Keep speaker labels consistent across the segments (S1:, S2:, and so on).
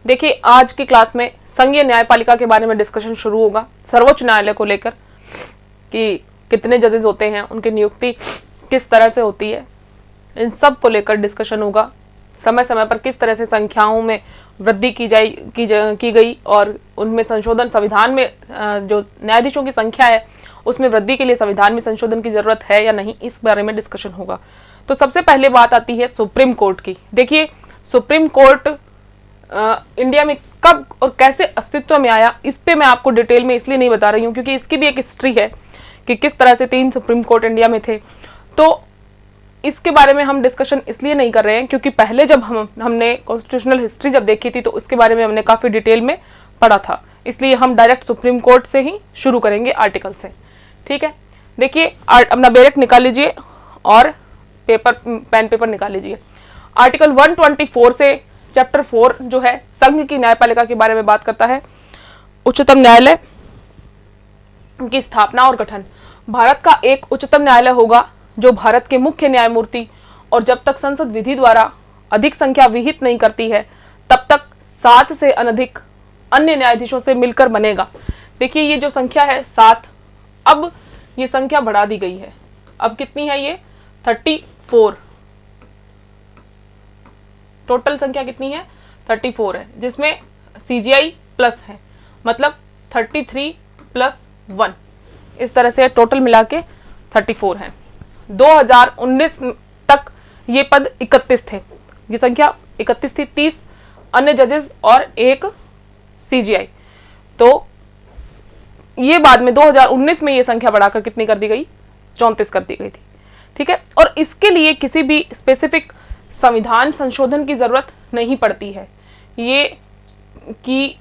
S1: देखिए, आज की क्लास में संघीय न्यायपालिका के बारे में डिस्कशन शुरू होगा, सर्वोच्च न्यायालय को लेकर कि कितने जजेस होते हैं, उनकी नियुक्ति किस तरह से होती है, इन सब को लेकर डिस्कशन होगा। समय समय पर किस तरह से संख्याओं में वृद्धि की गई और उनमें संशोधन, संविधान में जो न्यायाधीशों की संख्या है उसमें वृद्धि के लिए संविधान में संशोधन की जरूरत है या नहीं, इस बारे में डिस्कशन होगा। तो सबसे पहले बात आती है सुप्रीम कोर्ट की। देखिए, सुप्रीम कोर्ट इंडिया में कब और कैसे अस्तित्व में आया, इस पे मैं आपको डिटेल में इसलिए नहीं बता रही हूँ क्योंकि इसकी भी एक हिस्ट्री है कि किस तरह से 3 सुप्रीम कोर्ट इंडिया में थे। तो इसके बारे में हम डिस्कशन इसलिए नहीं कर रहे हैं क्योंकि पहले जब हमने कॉन्स्टिट्यूशनल हिस्ट्री जब देखी थी तो उसके बारे में हमने काफ़ी डिटेल में पढ़ा था, इसलिए हम डायरेक्ट सुप्रीम कोर्ट से ही शुरू करेंगे, आर्टिकल से। ठीक है, देखिए अपना बैरक निकाल लीजिए और पेन पेपर निकाल लीजिए। आर्टिकल 124 से चैप्टर 4 जो है संघ की न्यायपालिका के बारे में बात करता है। उच्चतम न्यायालय की स्थापना और गठन। भारत का एक उच्चतम न्यायालय होगा जो भारत के मुख्य न्यायमूर्ति और जब तक संसद विधि द्वारा अधिक संख्या विहित नहीं करती है तब तक 7 से अनधिक अन्य न्यायाधीशों से मिलकर बनेगा। देखिए, ये जो संख्या है 7, अब ये संख्या बढ़ा दी गई है। अब कितनी है ये? 34। टोटल संख्या कितनी है? 34 है, जिसमें CGI प्लस है, मतलब 33 + 1, इस तरह से टोटल मिला के 34 है। 2019 तक ये पद 31 थे, ये संख्या 31 थी, 30 अन्य जजेस और 1 CGI। तो ये बाद में 2019 में ये संख्या बढ़ाकर कितनी कर दी गई? 34 कर दी गई थी। ठीक है, और इसके लिए किसी भी स्पेसिफिक संविधान संशोधन की जरूरत नहीं पड़ती है। ये कि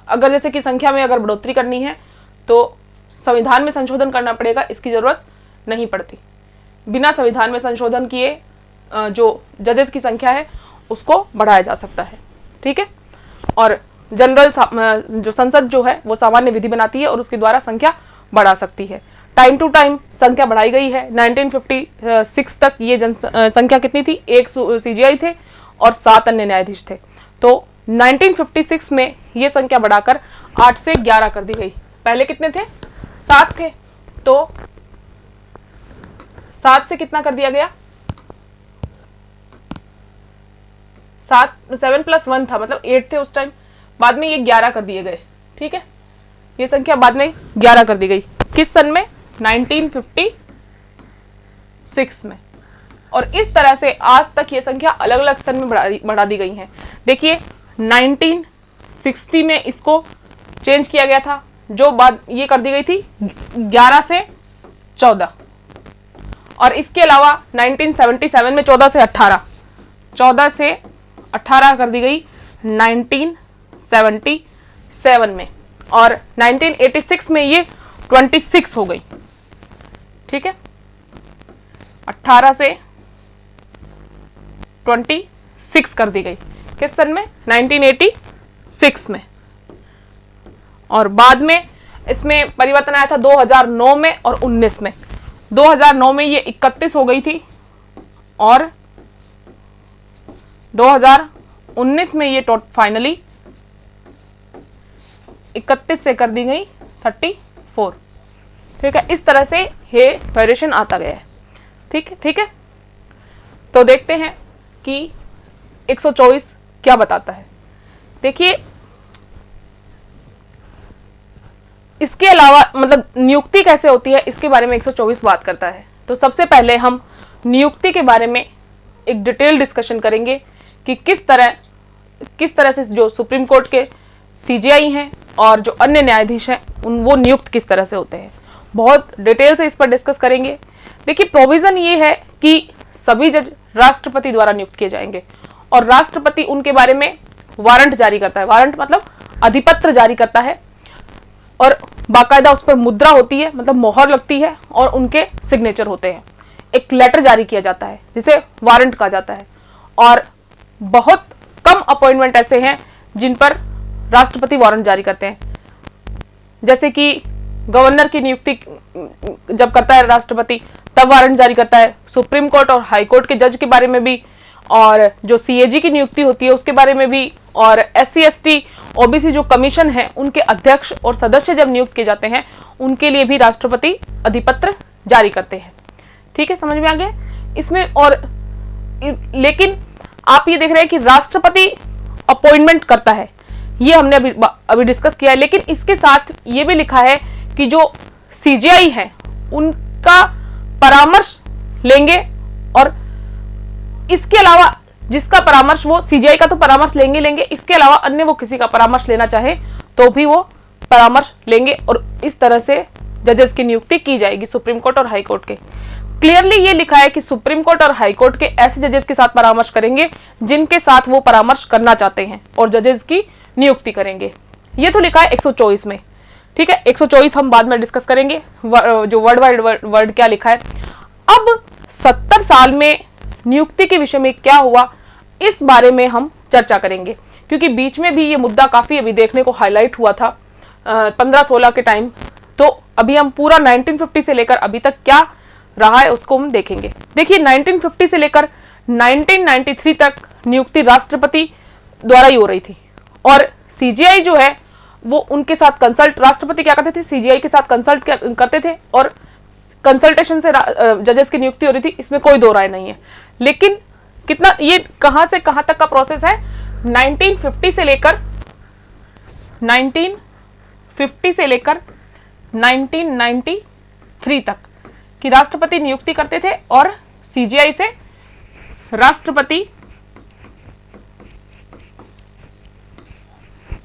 S1: अगर जैसे कि संख्या में अगर बढ़ोतरी करनी है तो संविधान में संशोधन करना पड़ेगा, इसकी जरूरत नहीं पड़ती। बिना संविधान में संशोधन किए जो जजेस की संख्या है उसको बढ़ाया जा सकता है। ठीक है, और जनरल जो संसद जो है वो सामान्य विधि बनाती है और उसके द्वारा संख्या बढ़ा सकती है। टाइम टू टाइम संख्या बढ़ाई गई है। 1956 तक ये संख्या कितनी थी? 1 CGI थे और 7 अन्य न्यायाधीश थे। तो 1956 में ये संख्या बढ़ाकर 8 से 11 कर दी गई। पहले कितने थे? 7 थे, तो 7 से कितना कर दिया गया? 7 + 1 था, मतलब 8 थे उस टाइम, बाद में ये 11 कर दिए गए। ठीक है, ये संख्या बाद में 11 कर दी गई। किस सन में? 1956 में। और इस तरह से आज तक ये संख्या अलग अलग सन में बढ़ा दी गई है। देखिए, 1960 में इसको चेंज किया गया था, जो बाद ये कर दी गई थी 11 से 14, और इसके अलावा 1977 में 14 से 18 कर दी गई 1977 में, और 1986 में ये 26 हो गई। ठीक है, 18 से 26 कर दी गई। किस सन में? 1986 में। और बाद में इसमें परिवर्तन आया था 2009 में और 19 में। 2009 में ये 31 हो गई थी और 2019 में ये फाइनली 31 से कर दी गई 34। ठीक है, इस तरह से ये वेरिएशन आता गया है। ठीक है, तो देखते हैं कि 124 क्या बताता है। देखिए, इसके अलावा मतलब नियुक्ति कैसे होती है इसके बारे में 124 बात करता है। तो सबसे पहले हम नियुक्ति के बारे में एक डिटेल डिस्कशन करेंगे कि किस तरह से जो सुप्रीम कोर्ट के CGI हैं और जो अन्य न्यायाधीश हैं वो नियुक्त किस तरह से होते हैं। बहुत डिटेल से इस पर डिस्कस करेंगे। देखिए, प्रोविजन ये है कि सभी जज राष्ट्रपति द्वारा नियुक्त किए जाएंगे और राष्ट्रपति उनके बारे में वारंट जारी करता है। वारंट मतलब अधिपत्र जारी करता है और बाकायदा उस पर मुद्रा होती है, मतलब मोहर लगती है और उनके सिग्नेचर होते हैं। एक लेटर जारी किया जाता है जिसे वारंट कहा जाता है। और बहुत कम अपॉइंटमेंट ऐसे हैं जिन पर राष्ट्रपति वारंट जारी करते हैं, जैसे कि गवर्नर की नियुक्ति जब करता है राष्ट्रपति तब वारंट जारी करता है। सुप्रीम कोर्ट और हाई कोर्ट के जज के बारे में भी और जो सीएजी की नियुक्ति होती है उसके बारे में भी, और एससी एसटी ओबीसी जो कमीशन है उनके अध्यक्ष और सदस्य जब नियुक्त किए जाते हैं उनके लिए भी राष्ट्रपति अधिपत्र जारी करते हैं। ठीक है, समझ में आ गया इसमें। और लेकिन आप ये देख रहे हैं कि राष्ट्रपति अपॉइंटमेंट करता है, ये हमने अभी डिस्कस किया है। लेकिन इसके साथ ये भी लिखा है कि जो सीजेआई है उनका परामर्श लेंगे, और इसके अलावा जिसका परामर्श, वो सीजेआई का तो परामर्श लेंगे, इसके अलावा अन्य वो किसी का परामर्श लेना चाहे तो भी वो परामर्श लेंगे, और इस तरह से जजेस की नियुक्ति की जाएगी सुप्रीम कोर्ट और हाई कोर्ट के। क्लियरली ये लिखा है कि सुप्रीम कोर्ट और हाई कोर्ट के ऐसे जजेस के साथ परामर्श करेंगे जिनके साथ वो परामर्श करना चाहते हैं और जजेस की नियुक्ति करेंगे। ये तो लिखा है 124 में। ठीक है, 124 हम बाद में डिस्कस करेंगे जो वर्ड क्या लिखा है। अब 70 साल में नियुक्ति के विषय में क्या हुआ इस बारे में हम चर्चा करेंगे, क्योंकि बीच में भी ये मुद्दा काफी अभी देखने को हाईलाइट हुआ था 15-16 के टाइम। तो अभी हम पूरा 1950 से लेकर अभी तक क्या रहा है उसको हम देखेंगे। देखिए 1950 से लेकर 1993 तक नियुक्ति राष्ट्रपति द्वारा ही हो रही थी, और सीजीआई जो है वो उनके साथ कंसल्ट, राष्ट्रपति क्या करते थे, सीजीआई के साथ कंसल्ट करते थे और कंसल्टेशन से जजेस की नियुक्ति हो रही थी, इसमें कोई दो राय नहीं है। लेकिन कितना, ये कहां से कहां तक का प्रोसेस है, 1950 से लेकर 1993 तक कि राष्ट्रपति नियुक्ति करते थे, और सीजीआई से राष्ट्रपति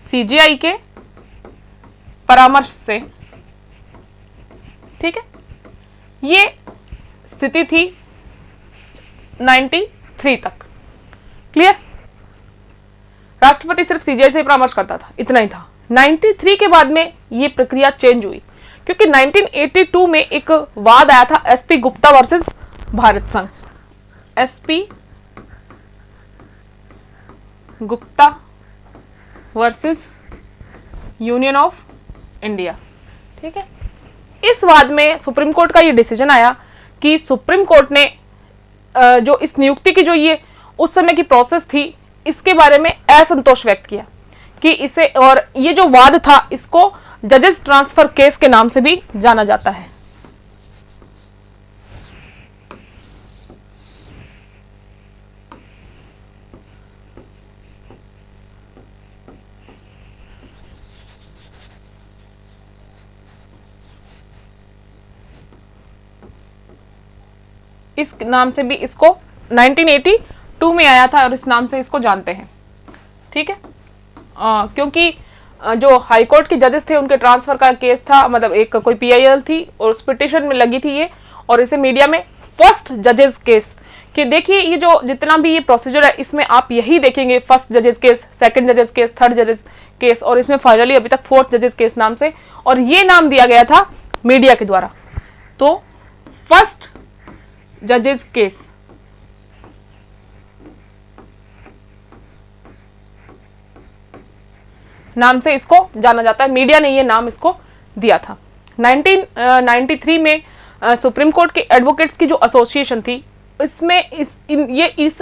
S1: सीजीआई के परामर्श से, ठीक है, ये स्थिति थी 93 तक। क्लियर, राष्ट्रपति सिर्फ सीजीआई से परामर्श करता था, इतना ही था। 93 के बाद में ये प्रक्रिया चेंज हुई, क्योंकि 1982 में एक वाद आया था एसपी गुप्ता वर्सेस भारत संघ, SP Gupta versus union of India. ठीक है, इस वाद में सुप्रीम कोर्ट का ये डिसीजन आया कि सुप्रीम कोर्ट ने जो इस नियुक्ति की जो ये उस समय की प्रोसेस थी इसके बारे में असंतोष व्यक्त किया कि इसे, और ये जो वाद था इसको जजेस ट्रांसफर केस के नाम से भी जाना जाता है। इस नाम से भी इसको 1982 में आया था और इस नाम से इसको जानते हैं। ठीक है, क्योंकि जो हाई कोर्ट के जजेस थे उनके ट्रांसफर का केस था, मतलब एक कोई पीआईएल थी और उस पिटिशन में लगी थी ये, और इसे मीडिया में फर्स्ट जजेस केस कि देखिए ये जो जितना भी ये प्रोसीजर है इसमें आप यही देखेंगे, फर्स्ट जजेस केस, सेकंड जजेस केस, थर्ड जजेस केस, और इसमें फाइनली अभी तक फोर्थ जजेस केस नाम से, और ये नाम दिया गया था मीडिया के द्वारा। तो फर्स्ट जजेस केस नाम से इसको जाना जाता है, मीडिया ने ये नाम इसको दिया था। 1993 में सुप्रीम कोर्ट के एडवोकेट्स की जो एसोसिएशन थी इसमें इस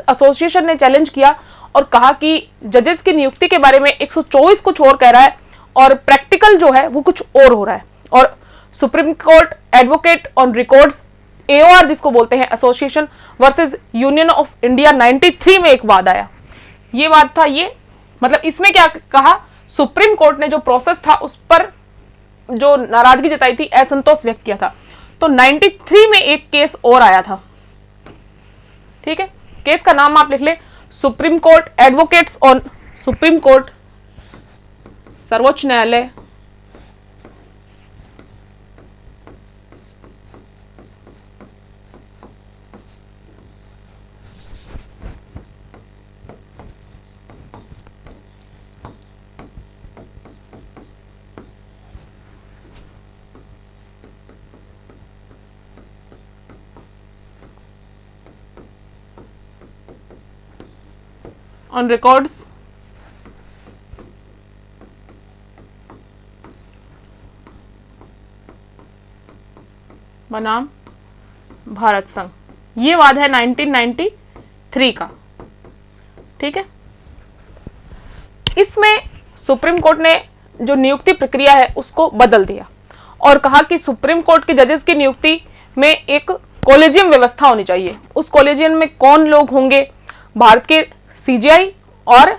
S1: एसोसिएशन ने चैलेंज किया और कहा कि जजेस की नियुक्ति के बारे में 124 कुछ और कह रहा है और प्रैक्टिकल जो है वो कुछ और हो रहा है। और supreme court advocate on records, AOR जिसको बोलते हैं, association versus union of India, 93 में एक वाद आया। ये वाद था, ये मतलब इसमें क्या कहा, सुप्रीम कोर्ट ने जो प्रोसेस था उस पर जो नाराजगी जताई थी, असंतोष व्यक्त किया था। तो 93 में एक केस और आया था। ठीक है, केस का नाम आप लिख ले, supreme court advocates on, supreme court सर्वोच्च न्यायालय on records बनाम भारत संघ। ये वाद है 1993 का। ठीक है। इसमें सुप्रीम कोर्ट ने जो नियुक्ति प्रक्रिया है उसको बदल दिया और कहा कि सुप्रीम कोर्ट के जजेस की नियुक्ति में एक कॉलेजियम व्यवस्था होनी चाहिए। उस कॉलेजियम में कौन लोग होंगे? भारत के सीजेआई और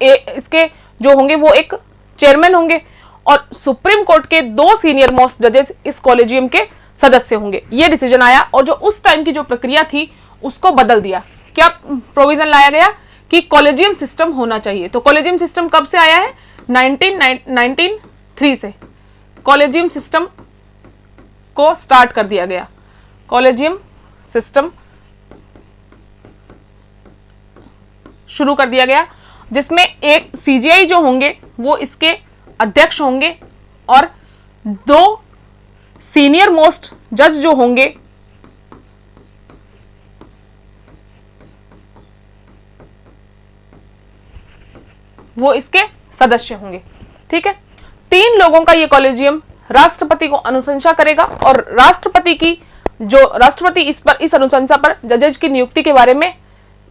S1: इसके जो होंगे वो एक चेयरमैन होंगे और सुप्रीम कोर्ट के 2 सीनियर मोस्ट जजेस इस कॉलेजियम के सदस्य होंगे। ये डिसीजन आया और जो उस टाइम की जो प्रक्रिया थी उसको बदल दिया। क्या प्रोविजन लाया गया कि कॉलेजियम सिस्टम होना चाहिए। तो कॉलेजियम सिस्टम कब से आया है? 1903 से कॉलेजियम सिस्टम को स्टार्ट कर दिया गया। कॉलेजियम सिस्टम शुरू कर दिया गया जिसमें एक सीजीआई जो होंगे वो इसके अध्यक्ष होंगे और 2 सीनियर मोस्ट जज जो होंगे वो इसके सदस्य होंगे। ठीक है। 3 लोगों का ये कॉलेजियम राष्ट्रपति को अनुशंसा करेगा और राष्ट्रपति इस अनुशंसा पर जजेज की नियुक्ति के बारे में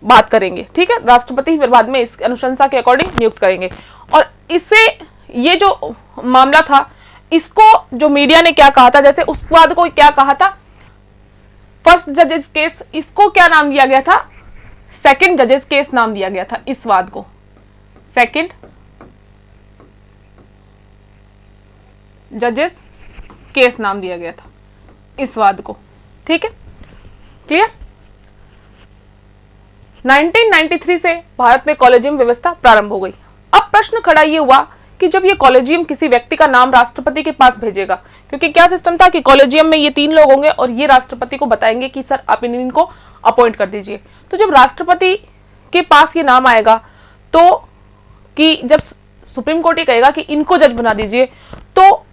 S1: बात करेंगे। ठीक है। राष्ट्रपति फिर बाद में इस अनुशंसा के अकॉर्डिंग नियुक्त करेंगे। और इससे ये जो मामला था इसको जो मीडिया ने क्या कहा था, जैसे उस वाद को क्या कहा था, फर्स्ट जजेस केस, इसको क्या नाम दिया गया था? सेकंड जजेस केस नाम दिया गया था। इस वाद को सेकंड जजेस केस नाम दिया गया था इस वाद को। ठीक है, क्लियर। 1993 से भारत में कॉलेजियम व्यवस्था प्रारंभ हो गई। अब प्रश्न खड़ा ये हुआ कि जब ये कॉलेजियम किसी व्यक्ति का नाम राष्ट्रपति के पास भेजेगा, क्योंकि क्या सिस्टम था कि कॉलेजियम में ये 3 लोग होंगे और ये राष्ट्रपति को बताएंगे कि सर आप इनको अपॉइंट कर दीजिए। तो जब राष्ट्रपति के पास ये नाम आएगा तो कि जब सुप्रीम कोर्ट ये कहेगा कि इनको जज बना दीजिए, तो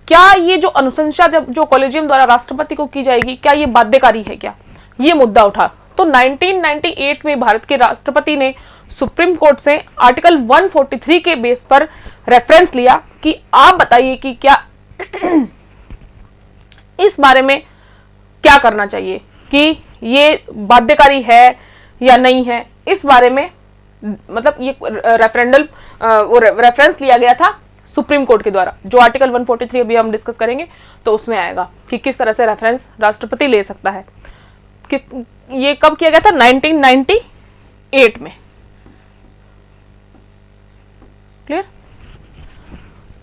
S1: क्या ये जो अनुशंसा जब जो कॉलेजियम द्वारा राष्ट्रपति को की जाएगी क्या ये बाध्यकारी है क्या? ये मुद्दा उठा। तो 1998 में भारत के राष्ट्रपति ने सुप्रीम कोर्ट से आर्टिकल 143 के बेस पर रेफरेंस लिया कि आप बताइए कि क्या इस बारे में क्या करना चाहिए कि ये बाध्यकारी है या नहीं है। इस बारे में मतलब ये रेफरेंस लिया गया था सुप्रीम कोर्ट के द्वारा, जो आर्टिकल 143 अभी हम डिस्कस करेंगे तो उसमें आएगा कि किस तरह से रेफरेंस राष्ट्रपति ले सकता है। ये कब किया गया था? 1998 में। क्लियर।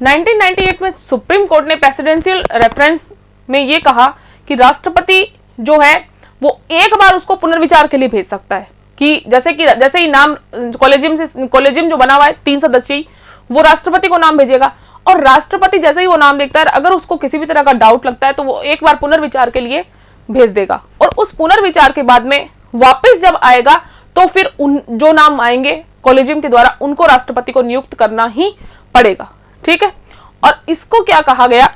S1: 1998 में सुप्रीम कोर्ट ने प्रेसिडेंशियल रेफरेंस में ये कहा कि राष्ट्रपति जो है वो एक बार उसको पुनर्विचार के लिए भेज सकता है कि जैसे ही नाम कॉलेजियम जो बना हुआ है 3 सदस्यीय, वो राष्ट्रपति को नाम भेजेगा और राष्ट्रपति जैसे ही वो नाम देखता है अगर उसको किसी भी तरह का डाउट लगता है तो वो एक बार पुनर्विचार के लिए भेज देगा और उस पुनर्विचार के बाद में वापस जब आएगा तो फिर जो नाम आएंगे कॉलेजियम के द्वारा उनको राष्ट्रपति को नियुक्त करना ही पड़ेगा। ठीक है। और इसको क्या कहा गया,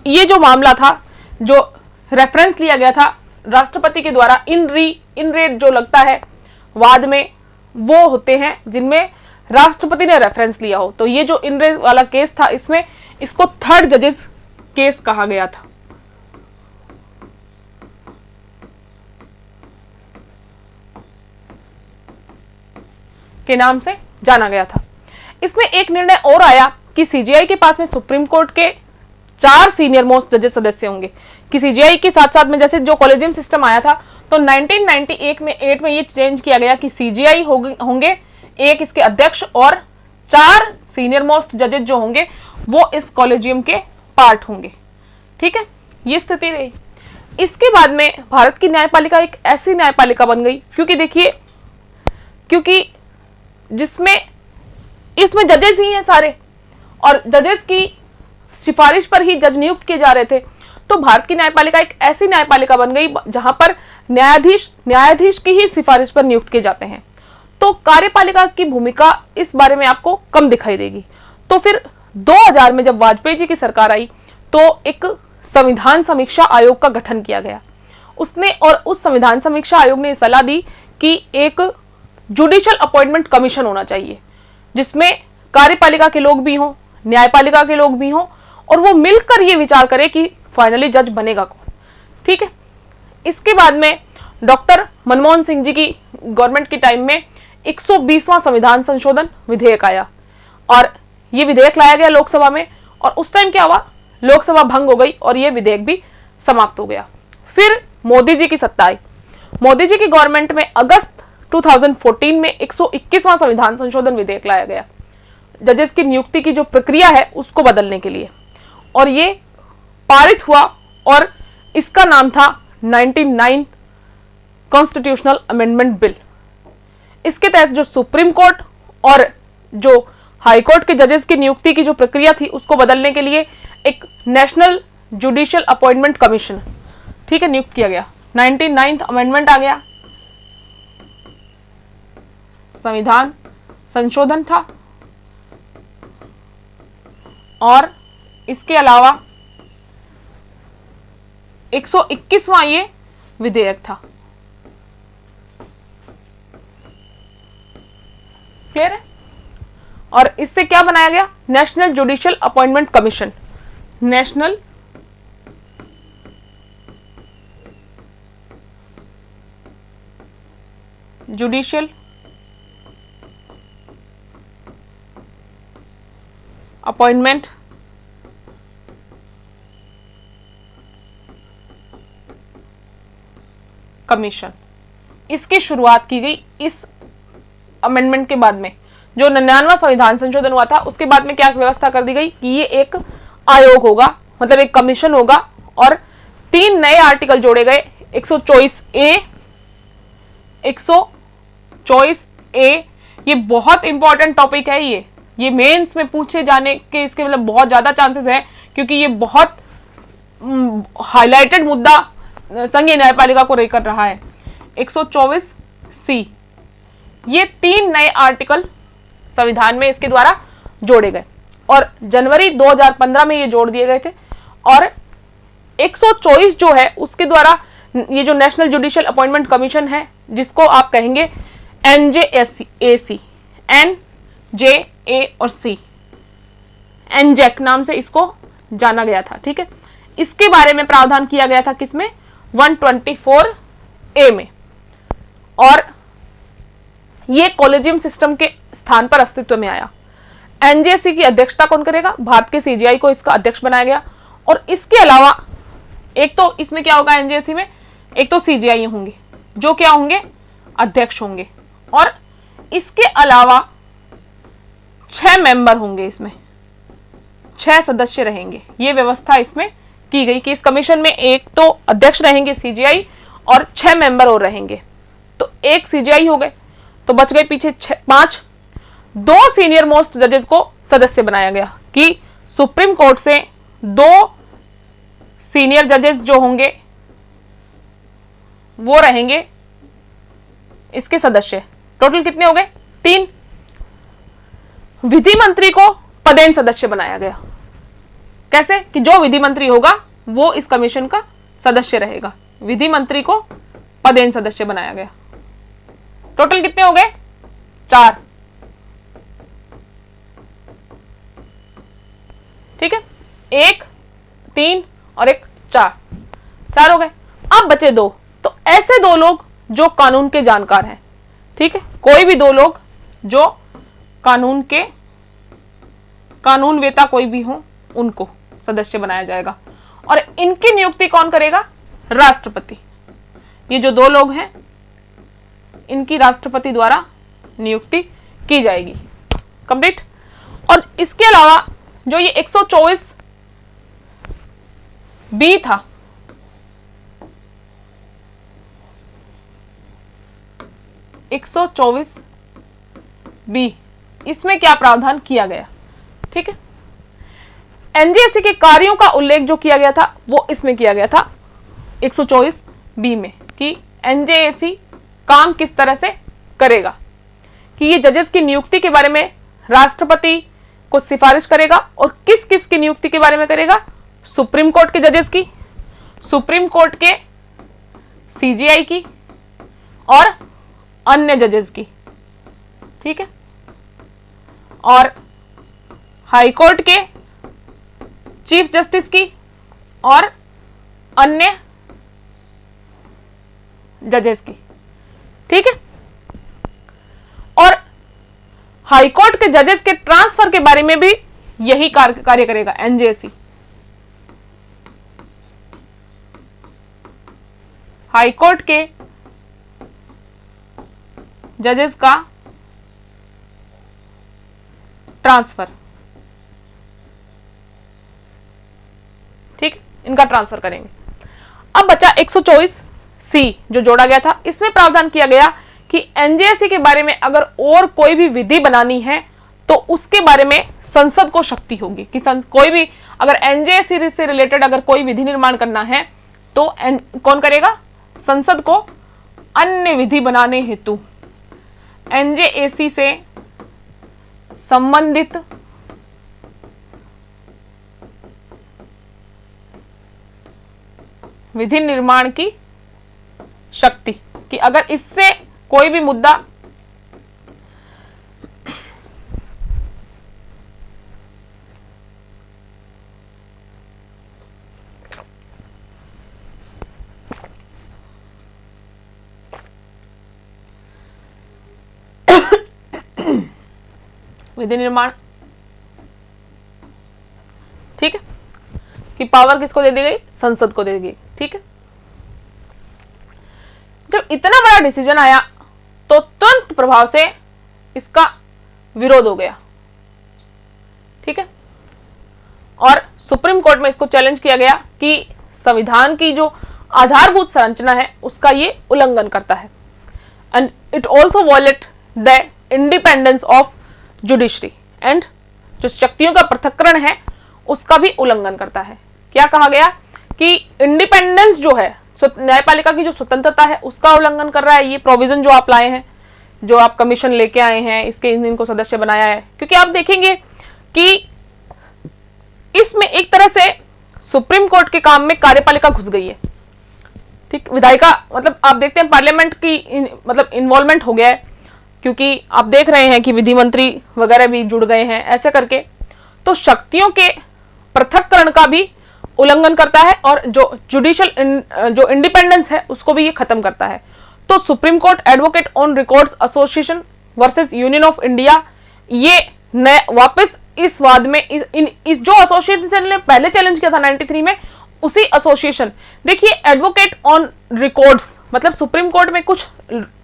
S1: ये जो मामला था, जो रेफरेंस लिया गया था राष्ट्रपति के द्वारा, इन रेट जो लगता है वाद में वो होते हैं जिनमें राष्ट्रपति ने रेफरेंस लिया हो। तो ये जो इन रेट वाला केस था इसमें इसको 3rd जजेस केस कहा गया था। के नाम से जाना गया था। इसमें एक निर्णय और आया कि सीजीआई के पास में सुप्रीम कोर्ट के 4 सीनियर मोस्ट जजेस सदस्य होंगे कि सीजीआई के साथ साथ में जैसे जो कॉलेजियम सिस्टम आया था तो 1998 में ये चेंज किया गया कि सीजीआई होंगे, एक इसके अध्यक्ष और 4 सीनियर मोस्ट जजेस जो होंगे वो इस कॉलेजियम के पार्ट होंगे। ठीक है, ये स्थिति रही। इसके बाद में भारत की न्यायपालिका एक ऐसी न्यायपालिका बन गई क्योंकि जिसमें इसमें जजेस ही हैं सारे और जजेस की सिफारिश पर ही जज नियुक्त किए जा रहे थे। तो भारत की न्यायपालिका एक ऐसी न्यायपालिका बन गई जहां पर न्यायाधीश की ही सिफारिश पर नियुक्त किए जाते हैं। तो कार्यपालिका की भूमिका इस बारे में आपको कम दिखाई देगी। तो फिर 2000 में जब वाजपेयी जी की सरकार आई तो एक संविधान समीक्षा आयोग का गठन किया गया। उस संविधान समीक्षा आयोग ने सलाह दी कि एक जुडिशियल अपॉइंटमेंट कमीशन होना चाहिए जिसमें कार्यपालिका के लोग भी हों, न्यायपालिका के लोग भी हों और वो मिलकर ये विचार करे कि फाइनली जज बनेगा कौन। ठीक है। इसके बाद में डॉक्टर मनमोहन सिंह जी की गवर्नमेंट के टाइम में 120वां संविधान संशोधन विधेयक आया और ये विधेयक लाया गया लोकसभा में, और उस टाइम क्या हुआ, लोकसभा भंग हो गई और ये विधेयक भी समाप्त हो गया। फिर मोदी जी की सत्ता आई। मोदी जी की गवर्नमेंट में अगस्त 2014 में 121वां संविधान संशोधन विधेयक लाया गया जजेस की नियुक्ति की जो प्रक्रिया है उसको बदलने के लिए, और ये पारित हुआ और इसका नाम था 99 कॉन्स्टिट्यूशनल अमेंडमेंट बिल। इसके तहत जो सुप्रीम कोर्ट और जो हाई कोर्ट के जजेस की नियुक्ति की जो प्रक्रिया थी उसको बदलने के लिए एक नेशनल जुडिशियल अपॉइंटमेंट कमीशन, ठीक है, नियुक्त किया गया। 99th अमेंडमेंट आ गया, संविधान संशोधन था, और इसके अलावा 121वां ये विधेयक था। क्लियर है? और इससे क्या बनाया गया, national judicial appointment commission. National judicial appointment commission, इसकी शुरुआत की गई इस अमेंडमेंट के बाद में। जो 99वां संविधान संशोधन हुआ था उसके बाद में क्या व्यवस्था कर दी गई कि ये एक आयोग होगा, मतलब एक कमीशन होगा, और 3 नए आर्टिकल जोड़े गए, 124A, 124A। ये बहुत इंपॉर्टेंट टॉपिक है, ये मेंस में पूछे जाने के इसके मतलब बहुत ज्यादा चांसेस है, क्योंकि ये बहुत हाईलाइटेड मुद्दा संघीय न्यायपालिका को लेकर रहा है। 124C, ये 3 नए आर्टिकल संविधान में इसके द्वारा जोड़े गए और जनवरी 2015 में ये जोड़ दिए गए थे। और 124 जो है उसके द्वारा ये जो नेशनल जुडिशियल अपॉइंटमेंट कमीशन है, जिसको आप कहेंगे NJAC, NJA और C, एनजेक नाम से इसको जाना गया था, ठीक है। इसके बारे में प्रावधान किया गया था किसमें, 124A में, और ये कॉलेजियम सिस्टम के स्थान पर अस्तित्व में आया। एनजेसी की अध्यक्षता कौन करेगा, भारत के CJI को इसका अध्यक्ष बनाया गया। और इसके अलावा एक तो इसमें क्या होगा, एनजेसी में एक तो CJI होंगे जो क्या होंगे, अध्यक्ष होंगे, और इसके अलावा 6 मेंबर होंगे, इसमें 6 सदस्य रहेंगे। ये व्यवस्था इसमें की गई कि इस कमीशन में एक तो अध्यक्ष रहेंगे CJI और 6 मेंबर और रहेंगे। तो एक CJI हो गए, तो बच गए पीछे 5। 2 सीनियर मोस्ट जजेस को सदस्य बनाया गया कि सुप्रीम कोर्ट से 2 सीनियर जजेस जो होंगे वो रहेंगे इसके सदस्य। टोटल कितने हो गए, 3। विधि मंत्री को पदेन सदस्य बनाया गया। कैसे कि जो विधि मंत्री होगा वो इस कमीशन का सदस्य रहेगा। विधि मंत्री को पदेन सदस्य बनाया गया। टोटल कितने हो गए, 4। ठीक है, 1, 3 और 1, 4 हो गए। अब बचे 2, तो ऐसे 2 लोग जो कानून के जानकार हैं, ठीक है, कोई भी 2 लोग जो कानूनवेता कोई भी हो, उनको सदस्य बनाया जाएगा। और इनकी नियुक्ति कौन करेगा, राष्ट्रपति। ये जो 2 लोग हैं इनकी राष्ट्रपति द्वारा नियुक्ति की जाएगी। कंप्लीट। और इसके अलावा जो ये 124B था, इसमें क्या प्रावधान किया गया, ठीक है। एनजेसी के कार्यों का उल्लेख जो किया गया था वो इसमें किया गया था 124B में, कि एनजेसी काम किस तरह से करेगा, कि ये जजेस की नियुक्ति के बारे में राष्ट्रपति को सिफारिश करेगा। और किस किस की नियुक्ति के बारे में करेगा, सुप्रीम कोर्ट के जजेस की, सुप्रीम कोर्ट के CJI की और अन्य जजेस की, ठीक है, और हाई कोर्ट के चीफ जस्टिस की और अन्य जजेस की, ठीक है। और हाईकोर्ट के जजेस के ट्रांसफर के बारे में भी यही कार्य करेगा एनजेएसी। हाईकोर्ट के जजेस का ट्रांसफर, ठीक, इनका ट्रांसफर करेंगे। अब बचा 124 सी जो जोड़ा गया था, इसमें प्रावधान किया गया कि एनजेएसी के बारे में अगर और कोई भी विधि बनानी है तो उसके बारे में संसद को शक्ति होगी कि कोई भी अगर एनजेएसी से रिलेटेड अगर कोई विधि निर्माण करना है तो कौन करेगा? संसद को अन्य विधि बनाने हेतु एनजेएसी से संबंधित विधि निर्माण की शक्ति, कि अगर इससे कोई भी मुद्दा विधि निर्माण, ठीक है, कि पावर किसको दे दी गई? संसद को दे दी गई, ठीक है। जब इतना बड़ा डिसीजन आया तो तुरंत प्रभाव से इसका विरोध हो गया, ठीक है, और सुप्रीम कोर्ट में इसको चैलेंज किया गया कि संविधान की जो आधारभूत संरचना है उसका ये उल्लंघन करता है, and it also violate the independence of judiciary, and जो शक्तियों का पृथक्करण है उसका भी उल्लंघन करता है। क्या कहा गया कि इंडिपेंडेंस जो है, न्यायपालिका की जो स्वतंत्रता है उसका उल्लंघन कर रहा है ये प्रोविजन जो आप लाए हैं, जो आप कमीशन लेके आए हैं, इसके इनको सदस्य बनाया है। क्योंकि आप देखेंगे कि इसमें एक तरह से सुप्रीम कोर्ट के काम में कार्यपालिका घुस गई है, ठीक, विधायिका मतलब आप देखते हैं पार्लियामेंट की मतलब इन्वॉल्वमेंट हो गया है, क्योंकि आप देख रहे हैं कि विधि मंत्री वगैरह भी जुड़ गए हैं, ऐसे करके तो शक्तियों के पृथक्करण का भी उल्लंघन करता है और जो जुडिशियल जो इंडिपेंडेंस है उसको भी ये खत्म करता है। तो supreme court advocate on records association versus union of India, ये वापस इस वाद में इस जो एसोसिएशन ने पहले चैलेंज किया था 93 में, उसी एसोसिएशन, देखिए एडवोकेट ऑन रिकॉर्ड्स मतलब सुप्रीम कोर्ट में कुछ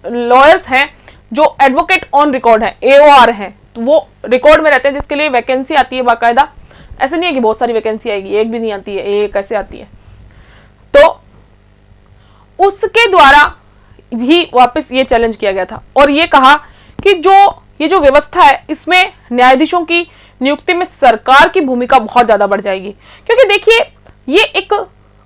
S1: लॉयर्स हैं जो एडवोकेट ऑन रिकॉर्ड है, एओआर हैं, तो वो रिकॉर्ड में रहते हैं जिसके लिए वैकेंसी आती है बाकायदा, ऐसे नहीं है कि बहुत सारी वैकेंसी आएगी, एक भी नहीं आती है, एक कैसे आती है। तो उसके द्वारा भी वापस ये चैलेंज किया गया था और ये कहा कि ये जो व्यवस्था है इसमें न्यायाधीशों की नियुक्ति में सरकार की भूमिका बहुत ज्यादा बढ़ जाएगी, क्योंकि देखिए ये एक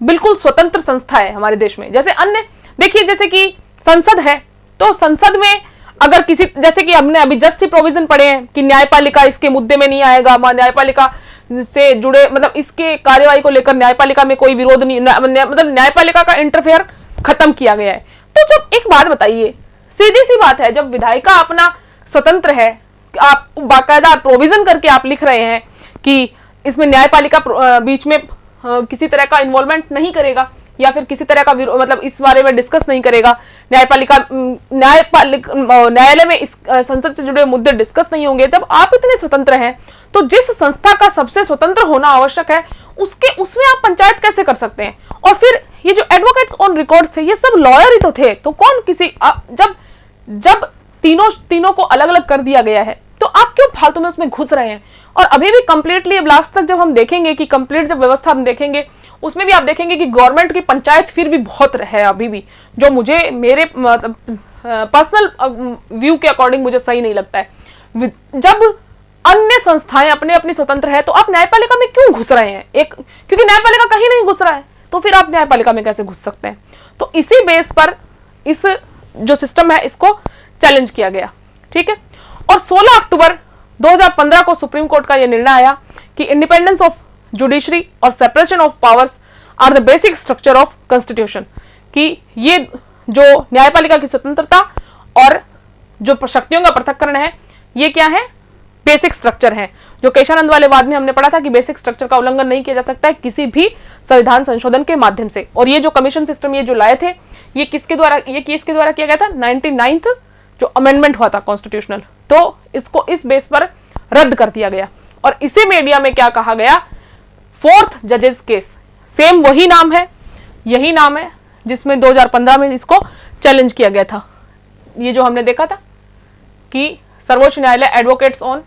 S1: बिल्कुल स्वतंत्र संस्था है हमारे देश में। जैसे अन्य देखिए जैसे कि संसद है, तो संसद में अगर किसी, जैसे कि हमने अभी जस्ट ही प्रोविजन पढ़े हैं कि न्यायपालिका इसके मुद्दे में नहीं आएगा, न्यायपालिका से जुड़े मतलब इसके कार्यवाही को लेकर न्यायपालिका में कोई विरोध नहीं, मतलब न्यायपालिका का इंटरफेयर खत्म किया गया है। तो जब एक बात बताइए, सीधी सी बात है, जब विधायिका अपना स्वतंत्र है, आप बाकायदा प्रोविजन करके आप लिख रहे हैं कि इसमें न्यायपालिका बीच में किसी तरह का इन्वॉल्वमेंट नहीं करेगा या फिर किसी तरह का मतलब इस बारे में डिस्कस नहीं करेगा, न्यायालय में इस संसद से जुड़े मुद्दे डिस्कस नहीं होंगे, जब आप इतने स्वतंत्र हैं तो जिस संस्था का सबसे स्वतंत्र होना आवश्यक है उसमें आप पंचायत कैसे कर सकते हैं? और फिर ये जो एडवोकेट्स ऑन रिकॉर्ड थे ये सब लॉयर ही तो थे, तो कौन किसी जब तीनों को अलग अलग कर दिया गया है तो आप क्यों फालतू में उसमें घुस रहे हैं? और अभी भी कंप्लीटली अब लास्ट तक जब हम देखेंगे कि कंप्लीट जब व्यवस्था हम देखेंगे उसमें भी आप देखेंगे कि गवर्नमेंट की पंचायत फिर भी बहुत है अभी भी, जो मुझे मेरे मतलब पर्सनल व्यू के अकॉर्डिंग मुझे सही नहीं लगता है। जब अन्य संस्थाएं अपने अपनी स्वतंत्र है तो आप न्यायपालिका में क्यों घुस रहे हैं? क्योंकि न्यायपालिका कहीं नहीं घुस रहा है तो फिर आप न्यायपालिका में कैसे घुस सकते हैं? तो इसी बेस पर इस जो सिस्टम है इसको चैलेंज किया गया, ठीक है। और 16 अक्टूबर 2015 को सुप्रीम कोर्ट का यह निर्णय आया कि इंडिपेंडेंस ऑफ जुडिशरी और separation of powers are the basic structure of constitution, कि ये जो न्यायपालिका की स्वतंत्रता और जो शक्तियों का पृथक्करण है ये क्या है? बेसिक स्ट्रक्चर है। जो केशानंद वाले वाद में हमने पढ़ा था कि बेसिक स्ट्रक्चर का उल्लंघन नहीं किया जा सकता है किसी भी संविधान संशोधन के माध्यम से। और ये जो कमीशन सिस्टम ये जो लाए थे ये किसके द्वारा किया गया था? 99th जो अमेंडमेंट हुआ था कॉन्स्टिट्यूशनल, तो इसको इस बेस पर रद्द कर दिया गया। और इसी मीडिया में क्या कहा गया, फोर्थ जजेस केस, सेम वही नाम है, यही नाम है जिसमें 2015 में इसको चैलेंज किया गया था। ये जो हमने देखा था कि सर्वोच्च न्यायालय advocates on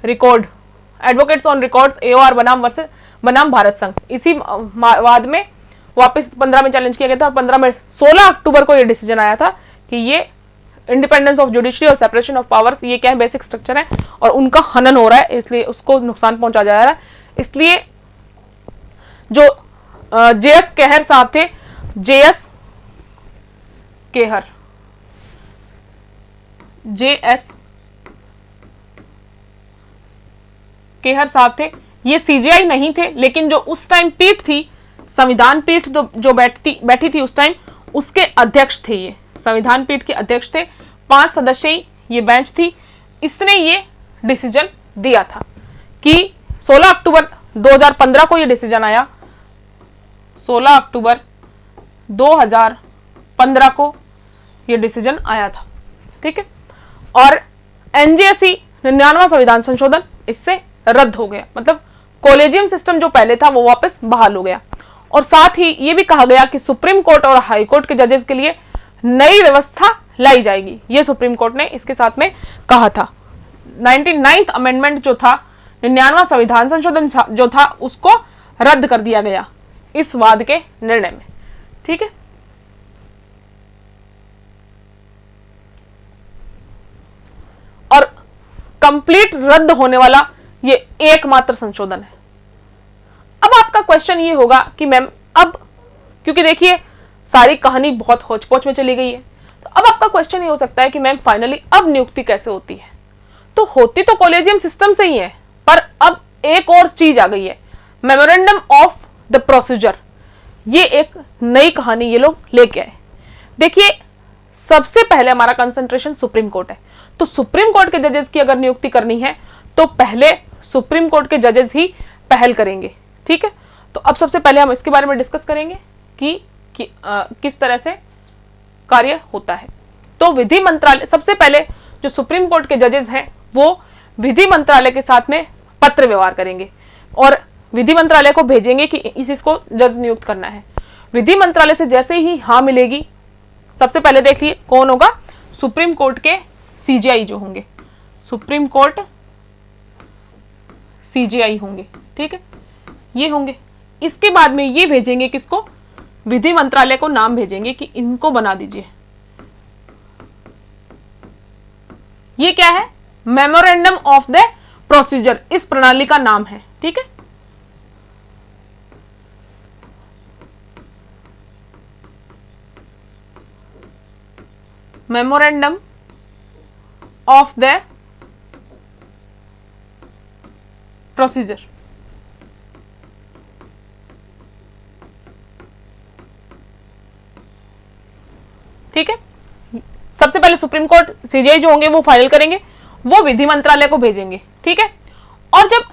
S1: record, advocates on records AOR बनाम वर्सेस बनाम भारत संघ, इसी वाद में वापस 15 में चैलेंज किया गया था। और 15 में 16 अक्टूबर को ये डिसीजन आया था कि ये इंडिपेंडेंस ऑफ जुडिशरी और सेपरेशन ऑफ पावर्स, ये क्या है, बेसिक स्ट्रक्चर है और उनका हनन हो रहा है, इसलिए उसको नुकसान पहुंचा जा रहा है। इसलिए जो JS केहर साहब थे, JS केहर साहब थे, ये CJI नहीं थे, लेकिन जो उस टाइम पीठ थी, संविधान पीठ जो बैठी थी उस टाइम, उसके अध्यक्ष थे। ये संविधान पीठ के अध्यक्ष थे, 5 सदस्यीय ये बेंच थी। इसने ये डिसीजन दिया था कि 16 अक्टूबर 2015 को ये डिसीजन आया, 16 अक्टूबर 2015 को ये डिसीजन आया था, ठीक है। और NJSE 99वां संविधान संशोधन इससे रद्द हो गया, मतलब कॉलेजियम सिस्टम जो पहले था वो वापस बहाल हो गया। और साथ ही ये भी कहा गया कि सुप्रीम कोर्ट और हाई कोर्ट के जजेस के लिए नई व्यवस्था लाई जाएगी, ये सुप्रीम कोर्ट ने इसके साथ में कहा था। 99th अमेंडमेंट जो था, 99वां संविधान संशोधन जो था, उसको रद्द कर दिया गया इस वाद के निर्णय में, ठीक है। और कंप्लीट रद्द होने वाला ये एकमात्र संशोधन है। अब आपका क्वेश्चन ये होगा कि मैम अब, क्योंकि देखिए सारी कहानी बहुत होच-पोच में चली गई है, तो अब आपका क्वेश्चन ये हो सकता है कि मैम फाइनली अब नियुक्ति कैसे होती है। तो होती तो कॉलेजियम सिस्टम से ही है, पर अब एक और चीज आ गई है, मेमोरेंडम ऑफ द प्रोसीजर। ये एक नई कहानी ये लोग लेके आए। देखिए सबसे पहले हमारा कंसंट्रेशन सुप्रीम कोर्ट है, तो सुप्रीम कोर्ट के जजेस की अगर नियुक्ति करनी है तो पहले सुप्रीम कोर्ट के जजेस ही पहल करेंगे, ठीक है। तो अब सबसे पहले हम इसके बारे में डिस्कस करेंगे कि किस तरह से कार्य होता है। तो विधि मंत्रालय, सबसे पहले जो सुप्रीम कोर्ट के जजेस हैं वो विधि मंत्रालय के साथ में पत्र व्यवहार करेंगे और विधि मंत्रालय को भेजेंगे कि इसको जज नियुक्त करना है। विधि मंत्रालय से जैसे ही हाँ मिलेगी, सबसे पहले देख लिए कौन होगा, सुप्रीम कोर्ट के CJI जो होंगे, सुप्रीम कोर्ट CJI होंगे, ठीक है, ये होंगे। इसके बाद में ये भेजेंगे किसको, विधि मंत्रालय को नाम भेजेंगे कि इनको बना दीजिए। ये क्या है, मेमोरेंडम ऑफ द प्रोसीजर, इस प्रणाली का नाम है, ठीक है। मेमोरेंडम ऑफ द प्रोसीजर, ठीक है। सबसे पहले सुप्रीम कोर्ट CJI जो होंगे वो फाइल करेंगे, वो विधि मंत्रालय को भेजेंगे, ठीक है। और जब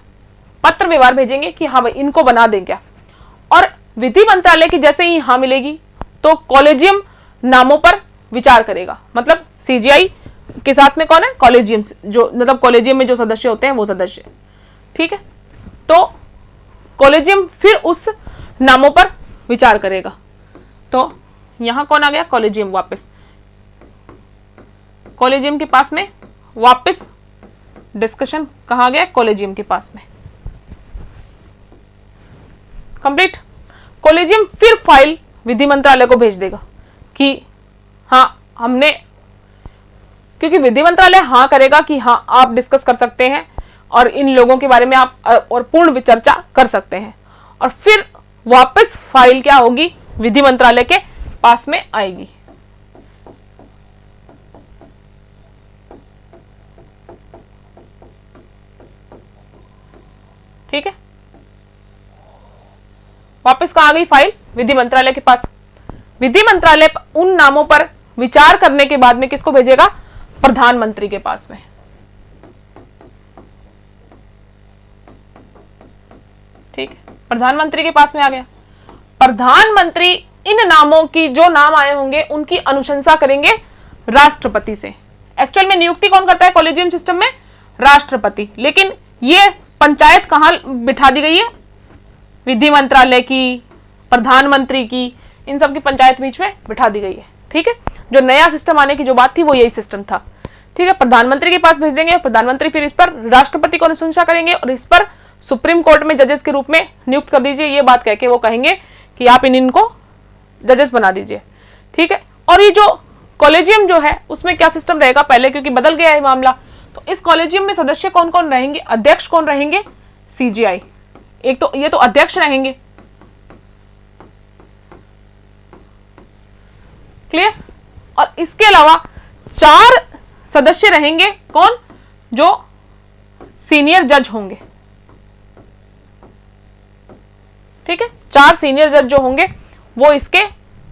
S1: पत्र व्यवहार भेजेंगे कि हाँ भाई इनको बना दें क्या, और विधि मंत्रालय की जैसे ही हाँ मिलेगी तो कॉलेजियम नामों पर विचार करेगा, मतलब CJI के साथ में कौन है, कॉलेजियम, जो मतलब कॉलेजियम में जो सदस्य होते हैं वो सदस्य, ठीक है। तो कॉलेजियम फिर उस नामों पर विचार करेगा। तो यहां कौन आ गया, कॉलेजियम, वापस कॉलेजियम के पास में वापस डिस्कशन कहा गया, कॉलेजियम के पास में कंप्लीट। कॉलेजियम फिर फाइल विधि मंत्रालय को भेज देगा कि हाँ हमने, क्योंकि विधि मंत्रालय हाँ करेगा कि हाँ आप डिस्कस कर सकते हैं और इन लोगों के बारे में आप और पूर्ण चर्चा कर सकते हैं, और फिर वापस फाइल क्या होगी, विधि मंत्रालय के पास में आएगी। ठीक है, वापस कहाँ आ गई फाइल, विधि मंत्रालय के पास। विधि मंत्रालय उन नामों पर विचार करने के बाद में किसको भेजेगा, प्रधानमंत्री के पास में। ठीक है, प्रधानमंत्री के पास में आ गया। प्रधानमंत्री इन नामों की, जो नाम आए होंगे उनकी अनुशंसा करेंगे राष्ट्रपति से। एक्चुअल में नियुक्ति कौन करता है कॉलेजियम सिस्टम में? राष्ट्रपति। लेकिन ये पंचायत कहां बिठा दी गई है? विधि मंत्रालय की, प्रधानमंत्री की, इन सब की पंचायत बीच में बिठा दी गई है। ठीक है, जो नया सिस्टम आने की जो बात थी वो यही सिस्टम था। ठीक है, प्रधानमंत्री के पास भेज देंगे, प्रधानमंत्री फिर इस पर राष्ट्रपति को अनुशंसा करेंगे और इस पर सुप्रीम कोर्ट में जजेस के रूप में नियुक्त कर दीजिए, ये बात कह के वो कहेंगे कि आप इनको जजेस बना दीजिए। ठीक है, और ये जो कॉलेजियम जो है उसमें क्या सिस्टम रहेगा पहले, क्योंकि बदल गया है मामला, तो इस कॉलेजियम में सदस्य कौन कौन रहेंगे? अध्यक्ष कौन रहेंगे? सीजीआई। एक तो ये तो अध्यक्ष रहेंगे, क्लियर। और इसके अलावा 4 सदस्य रहेंगे, कौन? जो सीनियर जज होंगे। ठीक है, 4 सीनियर जज जो होंगे वो इसके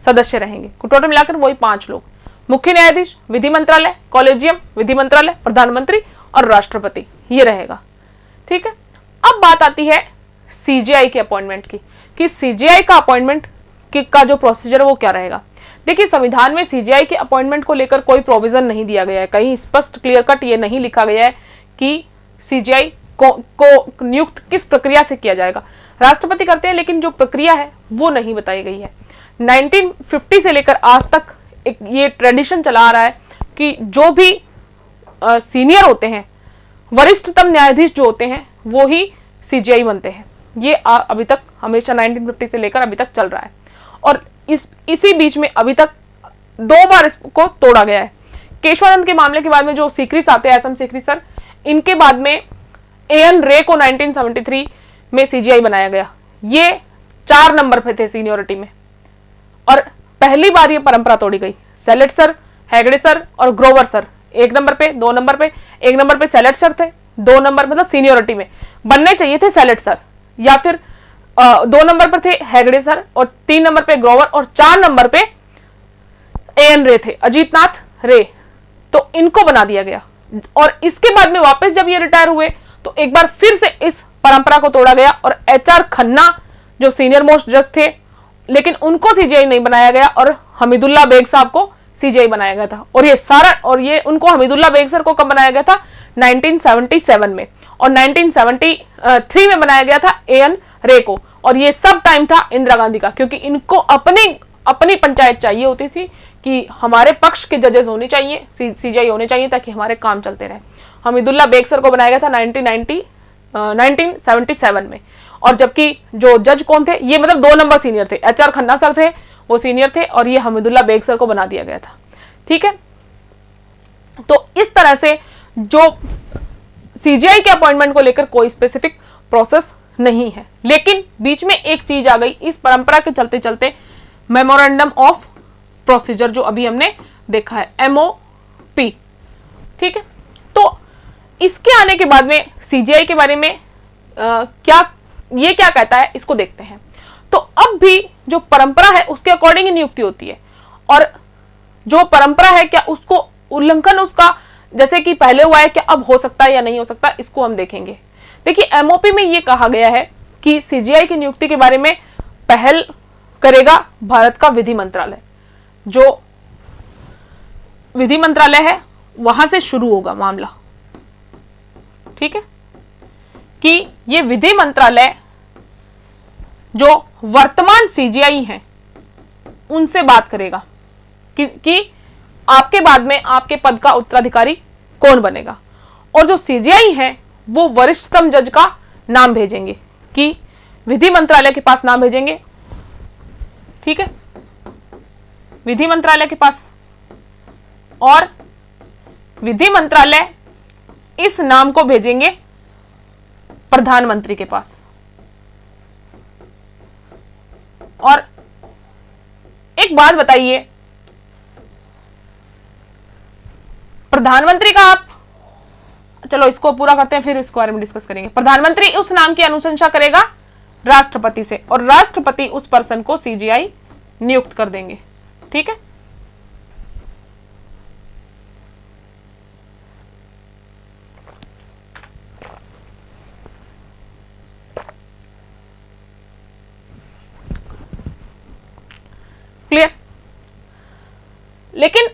S1: सदस्य रहेंगे। टोटल मिलाकर वही 5 लोग, मुख्य न्यायाधीश, विधि मंत्रालय, कॉलेजियम, विधि मंत्रालय, प्रधानमंत्री और राष्ट्रपति, ये रहेगा। ठीक है, अब बात आती है सीजीआई के अपॉइंटमेंट की, कि सीजीआई का अपॉइंटमेंट का जो प्रोसीजर है वो क्या रहेगा। देखिए, संविधान में सीजीआई के अपॉइंटमेंट को लेकर कोई प्रोविजन नहीं दिया गया है, कहीं स्पष्ट क्लियर कट ये नहीं लिखा गया है कि सीजीआई को नियुक्त किस प्रक्रिया से किया जाएगा। राष्ट्रपति करते हैं, लेकिन जो प्रक्रिया है वो नहीं बताई गई है। 1950 से लेकर आज तक एक ये ट्रेडिशन चला आ रहा है कि जो भी सीनियर होते हैं, वरिष्ठतम न्यायाधीश जो होते हैं, वो ही सीजीआई बनते हैं। ये अभी तक हमेशा 1950 से लेकर अभी तक चल रहा है, और इसी बीच में अभी तक 2 बार इसको तोड़ा गया है। केशवानंद के मामले के बाद में जो सीकरी आते हैं, एसएम सीकरी सर, इनके बाद में एएन रे को 1973 में सीजीआई बनाया गया। ये 4 नंबर पे थे सीनियोरिटी में, और पहली बार ये परंपरा तोड़ी गई। सेलेट सर, हेगड़े सर और ग्रोवर सर 1 नंबर पे, 2 नंबर पे, 1 नंबर पे सेलेट सर थे, 2 नंबर मतलब सीनियोरिटी में बनने चाहिए थे सेलेट सर, या फिर 2 नंबर पर थे हेगड़े सर, और 3 नंबर पे ग्रोवर, और 4 नंबर पे एएन रे थे, अजीत नाथ रे। तो इनको बना दिया गया, और इसके बाद में वापस जब ये रिटायर हुए तो एक बार फिर से इस परंपरा को तोड़ा गया, और एचआर खन्ना जो सीनियर मोस्ट जज थे, लेकिन उनको सीजीआई नहीं बनाया गया, और हमीदुल्ला बेग साहब को सीजीआई बनाया गया था। और ये सारा, और ये उनको हमीदुल्ला बेग सर को कब बनाया गया था? 1977 में, और 1973 में बनाया गया था एएन रे को। और ये सब टाइम था इंदिरा गांधी का, क्योंकि इनको अपनी पंचायत चाहिए होती थी कि हमारे पक्ष के जजेस होने चाहिए, सीजीआई होने चाहिए, ताकि हमारे काम चलते रहे। हमीदुल्ला बेग सर को बनाया गया था 1977 में, और जबकि जो जज कौन थे, ये मतलब 2 नंबर सीनियर थे, एचआर खन्ना सर थे, वो सीनियर थे, और ये हमीदुल्ला बेग सर को बना दिया गया था। ठीक है, तो इस तरह से जो सीजीआई के अपॉइंटमेंट को लेकर कोई स्पेसिफिक प्रोसेस नहीं है। लेकिन बीच में एक चीज आ गई इस परंपरा के चलते चलते, मेमोरेंडम ऑफ प्रोसीजर, जो अभी हमने देखा है, एमओपी। ठीक है, तो इसके आने के बाद में सीजीआई के बारे में क्या कहता है, इसको देखते हैं। तो अब भी जो परंपरा है उसके अकॉर्डिंग ही नियुक्ति होती है, और जो परंपरा है क्या उसको उल्लंघन उसका जैसे कि पहले हुआ है क्या अब हो सकता है या नहीं हो सकता, इसको हम देखेंगे। देखिए, एमओपी में यह कहा गया है कि सीजीआई की नियुक्ति के बारे में पहल करेगा भारत का विधि मंत्रालय। जो विधि मंत्रालय है वहां से शुरू होगा मामला। ठीक है, कि ये विधि मंत्रालय जो वर्तमान सीजीआई हैं उनसे बात करेगा कि आपके बाद में आपके पद का उत्तराधिकारी कौन बनेगा, और जो सीजीआई हैं वो वरिष्ठतम जज का नाम भेजेंगे, कि विधि मंत्रालय के पास नाम भेजेंगे। ठीक है, विधि मंत्रालय के पास, और विधि मंत्रालय इस नाम को भेजेंगे प्रधानमंत्री के पास। और एक बात बताइए, प्रधानमंत्री का आप, चलो इसको पूरा करते हैं फिर इसके बारे में डिस्कस करेंगे। प्रधानमंत्री उस नाम की अनुशंसा करेगा राष्ट्रपति से, और राष्ट्रपति उस पर्सन को सीजीआई नियुक्त कर देंगे। ठीक है, क्लियर। लेकिन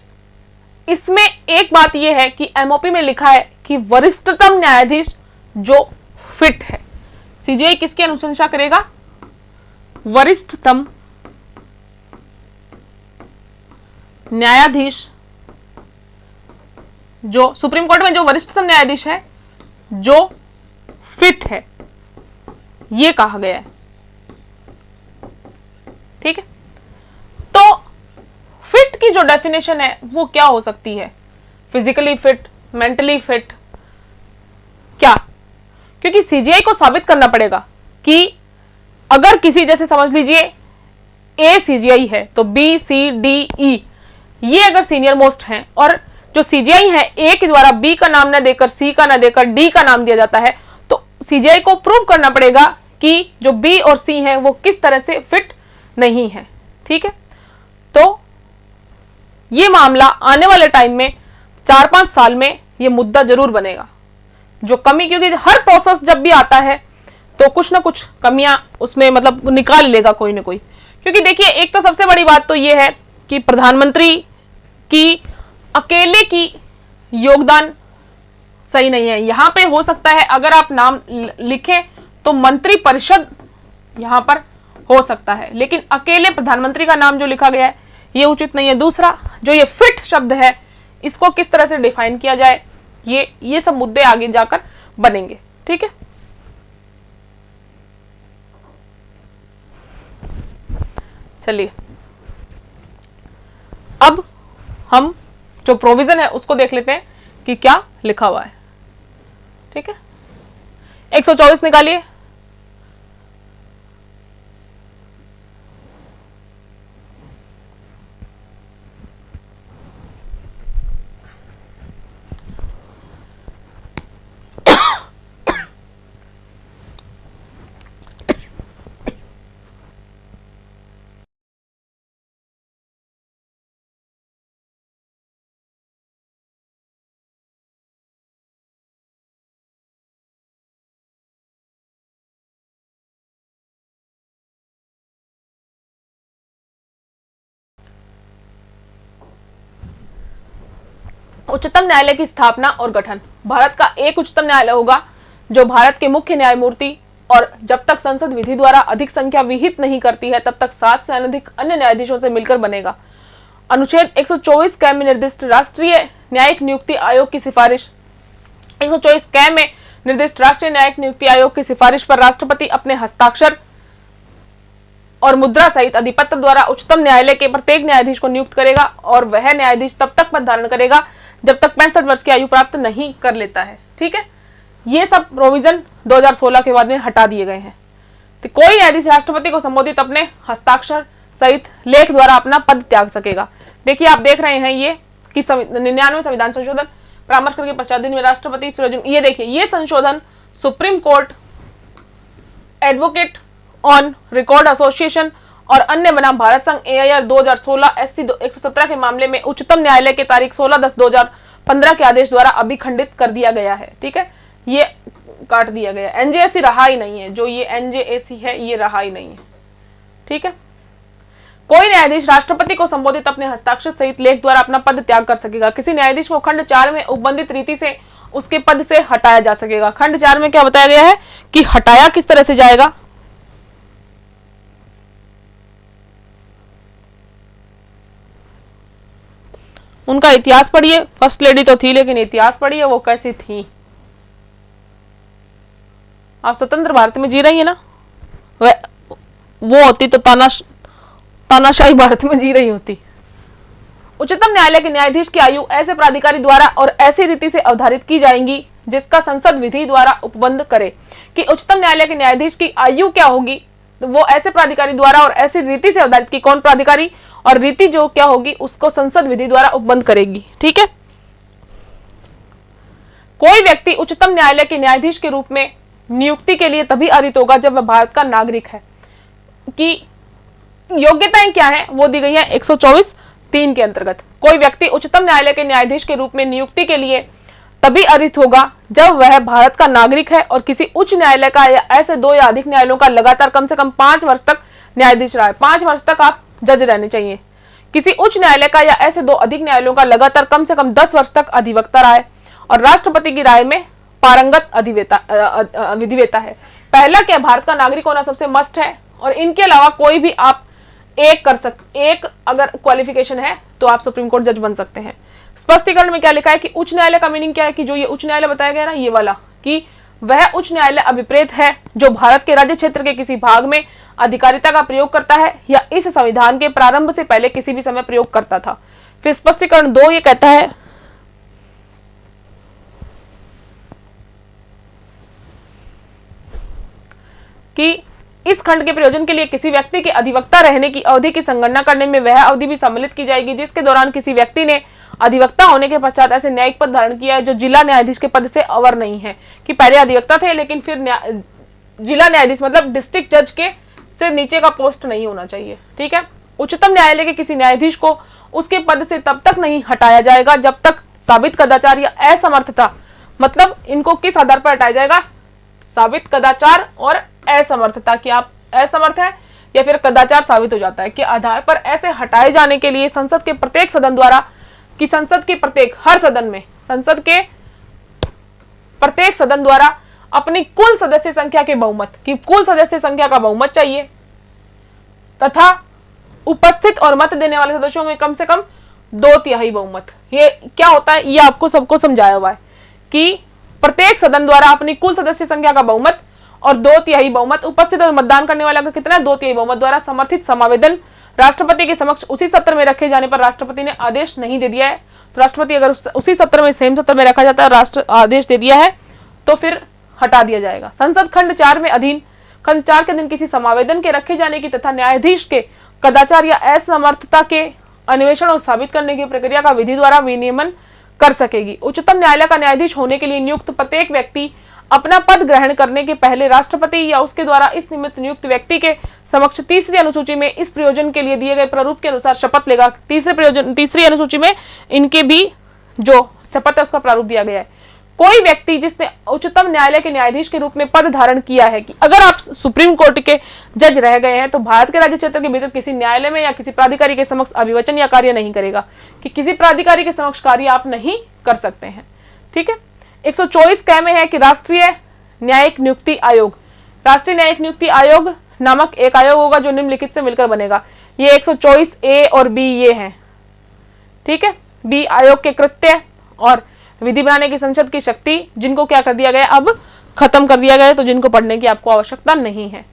S1: इसमें एक बात यह है कि एमओपी में लिखा है कि वरिष्ठतम न्यायाधीश जो फिट है। सीजीआई किसकी अनुशंसा करेगा? वरिष्ठतम न्यायाधीश, जो सुप्रीम कोर्ट में जो वरिष्ठतम न्यायाधीश है जो फिट है, यह कहा गया है। ठीक है, तो फिट की जो डेफिनेशन है वो क्या हो सकती है? फिजिकली फिट, मेंटली फिट, क्या? क्योंकि सीजीआई को साबित करना पड़ेगा कि अगर किसी, जैसे समझ लीजिए ए सीजीआई है तो बी सी डी ई ये अगर सीनियर मोस्ट हैं और जो सीजीआई है ए के द्वारा बी का नाम ना देकर, सी का ना देकर डी का नाम दिया जाता है, तो सीजीआई को प्रूव करना पड़ेगा कि जो बी और सी हैं वो किस तरह से फिट नहीं है। ठीक है, तो ये मामला आने वाले टाइम में 4-5 साल में ये मुद्दा जरूर बनेगा, जो कमी, क्योंकि हर प्रोसेस जब भी आता है तो कुछ ना कुछ कमियां उसमें मतलब निकाल लेगा कोई ना कोई। क्योंकि देखिए, एक तो सबसे बड़ी बात तो ये है कि प्रधानमंत्री की अकेले की योगदान सही नहीं है। यहां पे हो सकता है अगर आप नाम लिखें तो मंत्री परिषद यहां पर हो सकता है, लेकिन अकेले प्रधानमंत्री का नाम जो लिखा गया है ये उचित नहीं है। दूसरा, जो ये फिट शब्द है इसको किस तरह से डिफाइन किया जाए, ये सब मुद्दे आगे जाकर बनेंगे। ठीक है, चलिए अब हम जो प्रोविजन है उसको देख लेते हैं कि क्या लिखा हुआ है। ठीक है, 124 निकालिए। उच्चतम न्यायालय की स्थापना और गठन। भारत का एक उच्चतम न्यायालय होगा जो भारत के मुख्य न्यायमूर्ति और जब तक संसद विधि द्वारा अधिक संख्या विहित नहीं करती है तब तक 7 से अधिक अन्य न्यायाधीशों से मिलकर बनेगा। अनुच्छेद 124 क में निर्दिष्ट राष्ट्रीय न्यायिक नियुक्ति आयोग की सिफारिश 124 क में निर्दिष्ट राष्ट्रीय न्यायिक नियुक्ति आयोग की सिफारिश पर राष्ट्रपति अपने हस्ताक्षर और मुद्रा सहित अधिपत्र द्वारा उच्चतम न्यायालय के प्रत्येक न्यायाधीश को नियुक्त करेगा और वह न्यायाधीश तब तक पद धारण करेगा जब तक 65 वर्ष की आयु प्राप्त नहीं कर लेता है। ठीक है, ये सब प्रोविजन 2016 के बाद में हटा दिए गए हैं। तो कोई न्यायाधीश राष्ट्रपति को संबोधित अपने हस्ताक्षर सहित लेख द्वारा अपना पद त्याग सकेगा। देखिए, आप देख रहे हैं ये कि 99 संविधान संशोधन परामर्श करके पश्चात दिन में राष्ट्रपति इस प्रयोजन, ये देखिए, ये संशोधन supreme court, advocate on record association और अन्य बनाम भारत संघ AIR 2016 SC 117 के मामले में उच्चतम न्यायालय के तारीख 16/10/2015 के आदेश द्वारा अभी खंडित कर दिया गया है। ठीक है, ये काट दिया गया। NJAC रहा ही नहीं है, जो ये NJAC है ये रहा ही नहीं है। ठीक है, कोई न्यायाधीश राष्ट्रपति को संबोधित अपने हस्ताक्षर सहित लेख द्वारा अपना पद त्याग कर सकेगा। किसी न्यायाधीश को खंड 4 में उपबंधित रीति से उसके पद से हटाया जा सकेगा। खंड 4 में क्या बताया गया है कि हटाया किस तरह से जाएगा? उनका इतिहास पढ़िए। फर्स्ट लेडी तो थी, लेकिन इतिहास पढ़िए वो कैसी थी। आप स्वतंत्र भारत में जी रही है ना, वो होती तो तानाशाही भारत में जी रही होती। उच्चतम न्यायालय के न्यायाधीश की आयु ऐसे प्राधिकारी द्वारा और ऐसी रीति से अवधारित की जाएंगी जिसका संसद विधि द्वारा उपबंध करे। कि उच्चतम न्यायालय के न्यायाधीश की आयु क्या होगी, तो वो ऐसे प्राधिकारी द्वारा और ऐसी रीति से अवधारित की, कौन प्राधिकारी और रीति जो क्या होगी उसको संसद विधि द्वारा उपबंध करेगी। ठीक है, कोई व्यक्ति उच्चतम न्यायालय के न्यायाधीश के रूप में नियुक्ति के लिए तभी अर्हित होगा जब वह भारत का नागरिक है। कि योग्यताएं क्या है वो दी गई है 124(3) के अंतर्गत। कोई व्यक्ति उच्चतम न्यायालय के न्यायाधीश के रूप में नियुक्ति के लिए तभी अर्हित होगा जब वह भारत का नागरिक है और किसी उच्च न्यायालय का या ऐसे 2 या अधिक न्यायालयों का लगातार कम से कम 5 वर्ष तक न्यायाधीश रहा है। 5 वर्ष तक आप जज रहने चाहिए। किसी उच्च न्यायालय का या ऐसे 2 अधिक न्यायालयों का लगातार कम से कम 10 वर्ष तक अधिवक्ता रहा है और राष्ट्रपति की राय में पारंगत विधिवेता है। पहला, क्या भारत का नागरिक होना सबसे मस्ट है और इनके अलावा कोई भी आप एक अगर क्वालिफिकेशन है तो आप सुप्रीम कोर्ट जज बन सकते हैं। स्पष्टीकरण में क्या लिखा है कि उच्च न्यायालय का मीनिंग क्या है कि जो ये उच्च न्यायालय बताया गया ना, ये वाला, कि वह उच्च न्यायालय अभिप्रेत है जो भारत के राज्य क्षेत्र के किसी भाग में अधिकारिता का प्रयोग करता है या इस संविधान के प्रारंभ से पहले किसी भी समय प्रयोग करता था। फिर स्पष्टीकरण 2 ये कहता है कि इस खंड के प्रयोजन के लिए किसी व्यक्ति के अधिवक्ता रहने की अवधि की संगणना करने में वह अवधि भी सम्मिलित की जाएगी जिसके दौरान किसी व्यक्ति ने अधिवक्ता होने के पश्चात ऐसे न्यायिक पद धारण किया है जो जिला न्यायाधीश के पद से अवर नहीं है, कि पहले अधिवक्ता थे लेकिन फिर जिला न्यायाधीश मतलब डिस्ट्रिक्ट जज के से नीचे का पोस्ट नहीं होना चाहिए। ठीक है। उच्चतम न्यायालय के किसी न्यायाधीश को उसके पद से तब तक नहीं हटाया जाएगा जब तक साबित कदाचार या असमर्थता, मतलब इनको किस आधार पर हटाया जाएगा, साबित कदाचार और असमर्थता, कि आप असमर्थ है या फिर कदाचार साबित हो जाता है के आधार पर ऐसे हटाए जाने के लिए संसद के प्रत्येक सदन द्वारा, कि संसद के प्रत्येक हर सदन में संसद के प्रत्येक सदन द्वारा अपनी कुल सदस्य संख्या के बहुमत, कि कुल सदस्य संख्या का बहुमत चाहिए तथा उपस्थित और मत देने वाले सदस्यों में कम से कम 2/3 बहुमत। ये क्या होता है, ये आपको सबको समझाया हुआ है कि प्रत्येक सदन द्वारा अपनी कुल सदस्य संख्या का बहुमत और 2/3 बहुमत, उपस्थित और मतदान करने वाला का कितना, 2/3 बहुमत द्वारा समर्थित समावेदन राष्ट्रपति के समक्ष उसी सत्र में रखे जाने पर राष्ट्रपति ने आदेश नहीं दे दिया है, तो राष्ट्रपति अगर उसी सत्र में सेम सत्र में रखा जाता है, राष्ट्र आदेश दे दिया है तो फिर हटा दिया जाएगा। संसद खंड 4 में अधीन खंड 4 के दिन किसी समावेदन के रखे जाने की तथा न्यायाधीश के कदाचार या असमर्थता के अन्वेषण और साबित करने की प्रक्रिया का विधि द्वारा विनियमन कर सकेगी। उच्चतम न्यायालय का न्यायाधीश होने के लिए नियुक्त प्रत्येक व्यक्ति अपना पद ग्रहण करने के पहले राष्ट्रपति या उसके द्वारा इस निमित्त नियुक्त व्यक्ति के समक्ष तीसरी अनुसूची में इस प्रयोजन के लिए दिए गए प्रारूप के अनुसार शपथ लेगा। तीसरी अनुसूची में इनके भी जो शपथ है उसका प्रारूप दिया गया है। कोई व्यक्ति जिसने उच्चतम न्यायालय के न्यायाधीश के रूप में पद धारण किया है, कि अगर आप सुप्रीम कोर्ट के जज रह गए हैं तो भारत के राज्य क्षेत्र के भीतर किसी न्यायालय में या किसी प्राधिकारी के समक्ष अभिवचन या कार्य नहीं करेगा, कि किसी प्राधिकारी के समक्ष कार्य आप नहीं कर सकते हैं। ठीक है। 124 क में है कि राष्ट्रीय न्यायिक नियुक्ति आयोग, राष्ट्रीय न्यायिक नियुक्ति आयोग नामक एक आयोग होगा जो निम्नलिखित से मिलकर बनेगा। ये 124 ए और बी ये हैं। ठीक है। बी आयोग के कृत्य और विधि बनाने की संसद की शक्ति, जिनको क्या कर दिया गया, अब खत्म कर दिया गया, तो जिनको पढ़ने की आपको आवश्यकता नहीं है।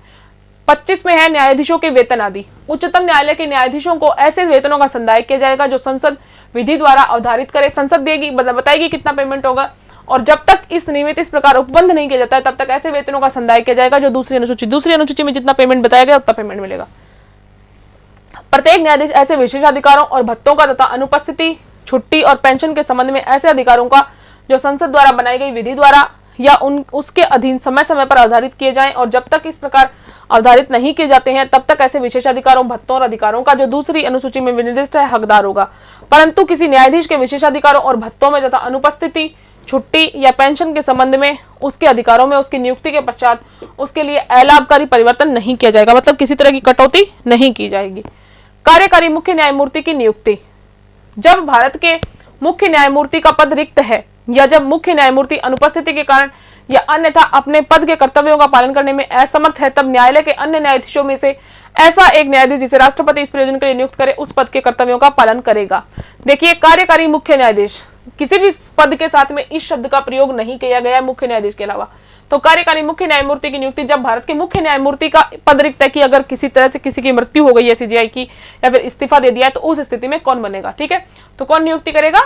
S1: 25 में है न्यायाधीशों के वेतन आदि। उच्चतम न्यायालय के न्यायाधीशों को ऐसे वेतनों का संदाय किया जाएगा जो संसद विधि द्वारा अवधारित करे। संसद देगी, बताएगी कितना पेमेंट होगा, और जब तक इस नियमित इस प्रकार उपबंध नहीं किया जाता है तब तक ऐसे वेतनों का संदाय किया जाएगा जो दूसरी अनुसूची में जितना पेमेंट बताया गया उतना पेमेंट मिलेगा। प्रत्येक न्यायाधीश ऐसे विशेष अधिकारों और भत्तों का तथा अनुपस्थिति, छुट्टी और पेंशन के संबंध में ऐसे अधिकारों का जो संसद द्वारा बनाई गई विधि द्वारा या उसके अधीन समय समय पर अवधारित किए जाएं, और जब तक इस प्रकार अवधारित नहीं किए जाते हैं तब तक ऐसे विशेष अधिकारों, भत्तों और अधिकारों का जो दूसरी अनुसूची में विनिर्दिष्ट है हकदार होगा। परंतु किसी न्यायाधीश के विशेषाधिकारों और भत्तों में तथा अनुपस्थिति, छुट्टी या पेंशन के संबंध में उसके अधिकारों में उसकी नियुक्ति के पश्चात उसके लिए अलाभकारी परिवर्तन नहीं किया जाएगा, मतलब किसी तरह की कटौती नहीं की जाएगी। कार्यकारी मुख्य न्यायमूर्ति की नियुक्ति, जब भारत के मुख्य न्यायमूर्ति का पद रिक्त है या जब मुख्य न्यायमूर्ति अनुपस्थिति के कारण या अन्यथा अपने पद के कर्तव्यों का पालन करने में असमर्थ है, तब न्यायालय के अन्य न्यायाधीशों में से ऐसा एक न्यायाधीश जिसे राष्ट्रपति इस प्रयोजन के लिए नियुक्त करे उस पद के कर्तव्यों का पालन करेगा। देखिए, कार्यकारी मुख्य न्यायाधीश, किसी भी पद के साथ में इस शब्द का प्रयोग नहीं किया गया है मुख्य न्यायाधीश के अलावा। तो कार्यकारी मुख्य न्यायमूर्ति की नियुक्ति, जब भारत के मुख्य न्यायमूर्ति का पद रिक्त है कि अगर किसी तरह से किसी की मृत्यु हो गई है सीजीआई की या फिर इस्तीफा दे दिया है, तो उस स्थिति में कौन बनेगा। ठीक है। तो कौन नियुक्ति करेगा,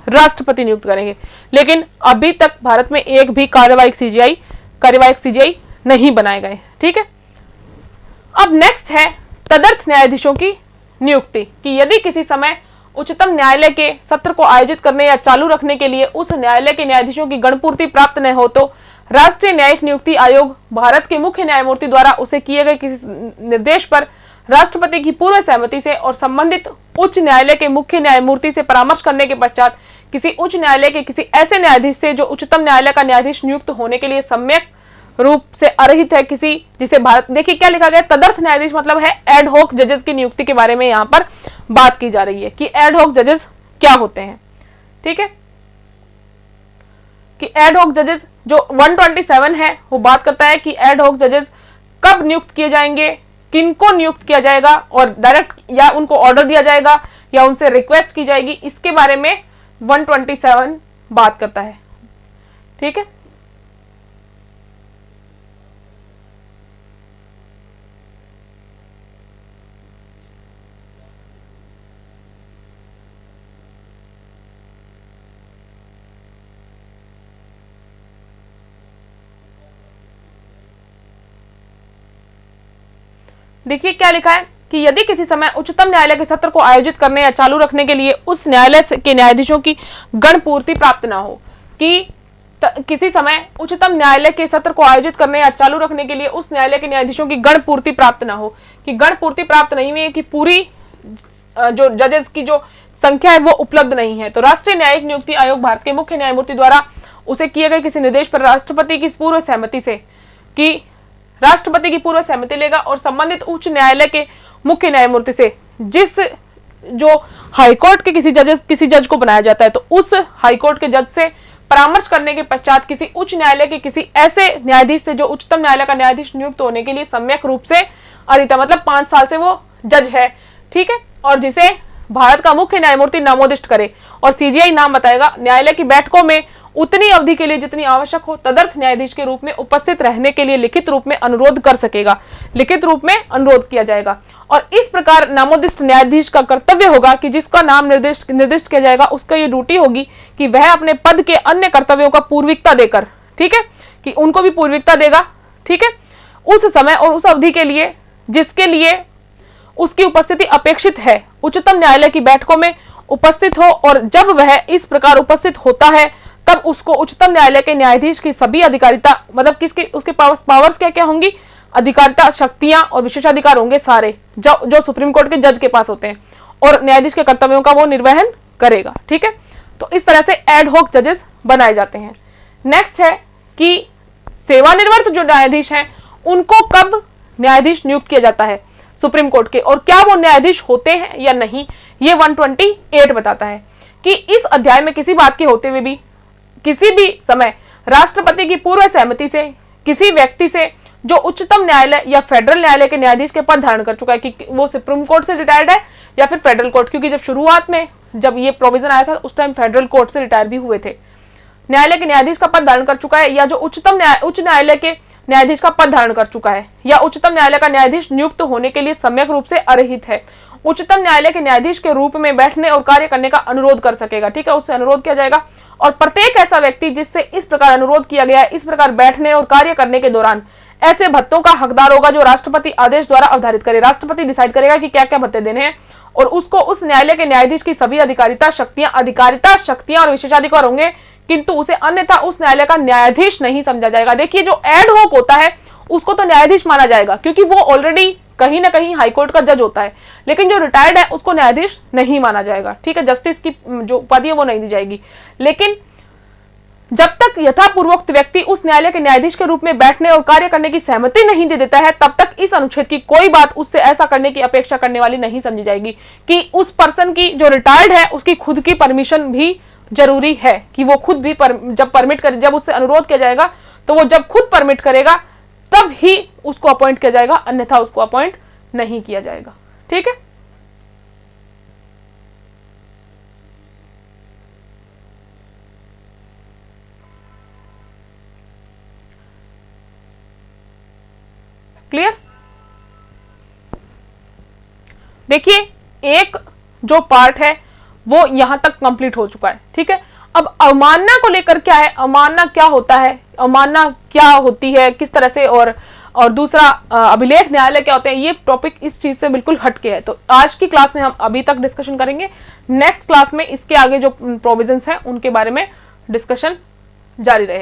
S1: राष्ट्रपति नियुक्त करेंगे। लेकिन अभी तक भारत में एक भी कार्यवाहक सीजीआई नहीं बनाए गए। ठीक है। अब नेक्स्ट है तदर्थ न्यायाधीशों की नियुक्ति, कि यदि किसी समय उच्चतम न्यायालय के सत्र को आयोजित करने या चालू रखने के लिए उस न्यायालय के न्यायाधीशों की गणपूर्ति प्राप्त न हो तो राष्ट्रीय न्यायिक नियुक्ति आयोग भारत के मुख्य न्यायमूर्ति द्वारा उसे किए गए किसी निर्देश पर राष्ट्रपति की पूर्व सहमति से और संबंधित उच्च न्यायालय के मुख्य न्यायमूर्ति से परामर्श करने के पश्चात किसी उच्च न्यायालय के किसी ऐसे न्यायाधीश से जो उच्चतम न्यायालय का न्यायाधीश नियुक्त होने के लिए सम्यक रूप से अर्हित है, किसी जिसे भारत, देखिए क्या लिखा गया, तदर्थ न्यायाधीश मतलब है एड होक जजेस की नियुक्ति के बारे में यहाँ पर बात की जा रही है कि एडहॉक जजेस क्या होते हैं। ठीक है, कि एडहॉक जजेस जो 127 है वो बात करता है कि एडहॉक जजेस कब नियुक्त किए जाएंगे, किनको नियुक्त किया जाएगा, और डायरेक्ट या उनको ऑर्डर दिया जाएगा या उनसे रिक्वेस्ट की जाएगी, इसके बारे में 127 बात करता है। ठीक है, देखिए क्या लिखा है कि यदि किसी समय उच्चतम न्यायालय के सत्र को आयोजित करने या चालू रखने के लिए उस न्यायालय के न्यायाधीशों की गणपूर्ति प्राप्त न हो, कि किसी समय उच्चतम न्यायालय के सत्र को आयोजित करने या चालू रखने के लिए उस न्यायालय के न्यायाधीशों की गणपूर्ति प्राप्त न हो, कि गणपूर्ति प्राप्त नहीं हुई है, कि पूरी जो जजेस की जो संख्या है वो उपलब्ध नहीं है, तो राष्ट्रीय न्यायिक नियुक्ति आयोग भारत के मुख्य न्यायमूर्ति द्वारा उसे किए गए किसी निर्देश पर राष्ट्रपति की पूर्व सहमति से, कि राष्ट्रपति की पूर्व सहमति लेगा और संबंधित उच्च न्यायालय के मुख्य न्यायमूर्ति से, जिस जो हाईकोर्ट के किसी जज को बनाया जाता है, तो उस हाईकोर्ट के जज से परामर्श करने के पश्चात किसी उच्च न्यायालय के किसी ऐसे न्यायाधीश से जो उच्चतम न्यायालय का न्यायाधीश नियुक्त होने के लिए सम्यक रूप से अरिता, मतलब 5 साल से वो जज है। ठीक है, और जिसे भारत का मुख्य न्यायमूर्ति नामोदिष्ट करे, और सीजीआई नाम बताएगा, न्यायालय की बैठकों में उतनी अवधि के लिए जितनी आवश्यक हो तदर्थ न्यायाधीश के रूप में उपस्थित रहने के लिए लिखित रूप में अनुरोध कर सकेगा, लिखित रूप में अनुरोध किया जाएगा। और इस प्रकार नामोदिष्ट न्यायाधीश का कर्तव्य होगा कि जिसका नाम निर्दिष्ट किया जाएगा उसका ये ड्यूटी होगी कि वह अपने पद के अन्य कर्तव्यों का पूर्विकता देकर, ठीक है, कि उनको भी पूर्विकता देगा, ठीक है, उस समय और उस अवधि के लिए जिसके लिए उसकी उपस्थिति अपेक्षित है, उच्चतम न्यायालय की बैठकों में उपस्थित हो। और जब वह इस प्रकार उपस्थित होता है तब उसको उच्चतम न्यायालय के न्यायाधीश की सभी अधिकारिता, मतलब किसकी, उसके पावर्स क्या क्या होंगी, अधिकारिता, शक्तियां और विशेषाधिकार होंगे सारे जो सुप्रीम कोर्ट के जज के पास होते हैं, और न्यायाधीश के कर्तव्यों का वो निर्वहन करेगा। ठीक है, तो इस तरह से एडहॉक जजेस बनाए जाते हैं। नेक्स्ट है कि सेवानिवृत्त जो न्यायाधीश हैं उनको कब न्यायाधीश नियुक्त किया जाता है सुप्रीम कोर्ट के, और क्या वो न्यायाधीश होते हैं या नहीं, ये 128 बताता है कि इस अध्याय में किसी बात के होते हुए भी किसी भी समय राष्ट्रपति की पूर्व सहमति से किसी व्यक्ति से जो उच्चतम न्यायालय या फेडरल न्यायालय के न्यायाधीश के पद धारण कर चुका है, कि वो सुप्रीम कोर्ट से रिटायर्ड है या फिर फेडरल कोर्ट, क्योंकि जब शुरुआत में जब ये प्रोविजन आया था उस टाइम फेडरल कोर्ट से रिटायर भी हुए थे, न्यायालय के न्यायाधीश का पद धारण कर चुका है, या जो उच्च न्यायालय के न्यायाधीश का पद धारण कर चुका है, या उच्चतम न्यायालय का न्यायाधीश नियुक्त होने के लिए सम्यक रूप से अर्हित है, उच्चतम न्यायालय के न्यायाधीश के रूप में बैठने और कार्य करने का अनुरोध कर सकेगा। ठीक है, उससे अनुरोध किया जाएगा, और प्रत्येक ऐसा व्यक्ति जिससे इस प्रकार अनुरोध किया गया है, इस प्रकार बैठने और कार्य करने के दौरान ऐसे भत्तों का हकदार होगा जो राष्ट्रपति आदेश द्वारा अवधारित करे। राष्ट्रपति डिसाइड करेगा कि क्या क्या भत्ते देने हैं, और उसको उस न्यायालय के न्यायाधीश की सभी अधिकारिता, शक्तियां और विशेषाधिकार होंगे, किंतु उसे अन्यथा उस न्यायालय का न्यायाधीश नहीं समझा जाएगा। देखिए, जो एडहॉक होता है उसको तो न्यायाधीश माना जाएगा क्योंकि वो ऑलरेडी कहीं ना कहीं हाईकोर्ट का जज होता है, लेकिन जो रिटायर्ड है उसको न्यायाधीश नहीं माना जाएगा। ठीक है, जस्टिस की जो उपाधि है वो नहीं दी जाएगी। लेकिन जब तक यथापूर्वोक्त व्यक्ति उस न्यायालय के न्यायाधीश के रूप में बैठने और कार्य करने की सहमति नहीं दे देता है, तब तक इस अनुच्छेद की कोई बात उससे ऐसा करने की अपेक्षा करने वाली नहीं समझी जाएगी, कि उस पर्सन की जो रिटायर्ड है उसकी खुद की परमिशन भी जरूरी है, कि वो खुद भी जब परमिट करे, जब उससे अनुरोध किया जाएगा तो वो जब खुद परमिट करेगा तब ही उसको अपॉइंट किया जाएगा, अन्यथा उसको अपॉइंट नहीं किया जाएगा। ठीक है, क्लियर। देखिए, एक जो पार्ट है वो यहां तक कंप्लीट हो चुका है। ठीक है, अब अवमानना को लेकर क्या है, अवमानना क्या होता है, अवमानना क्या होती है, किस तरह से, और दूसरा अभिलेख न्यायालय क्या होते हैं, ये टॉपिक इस चीज से बिल्कुल हटके है। तो आज की क्लास में हम अभी तक डिस्कशन करेंगे, नेक्स्ट क्लास में इसके आगे जो प्रोविजंस हैं उनके बारे में डिस्कशन जारी रहेगा।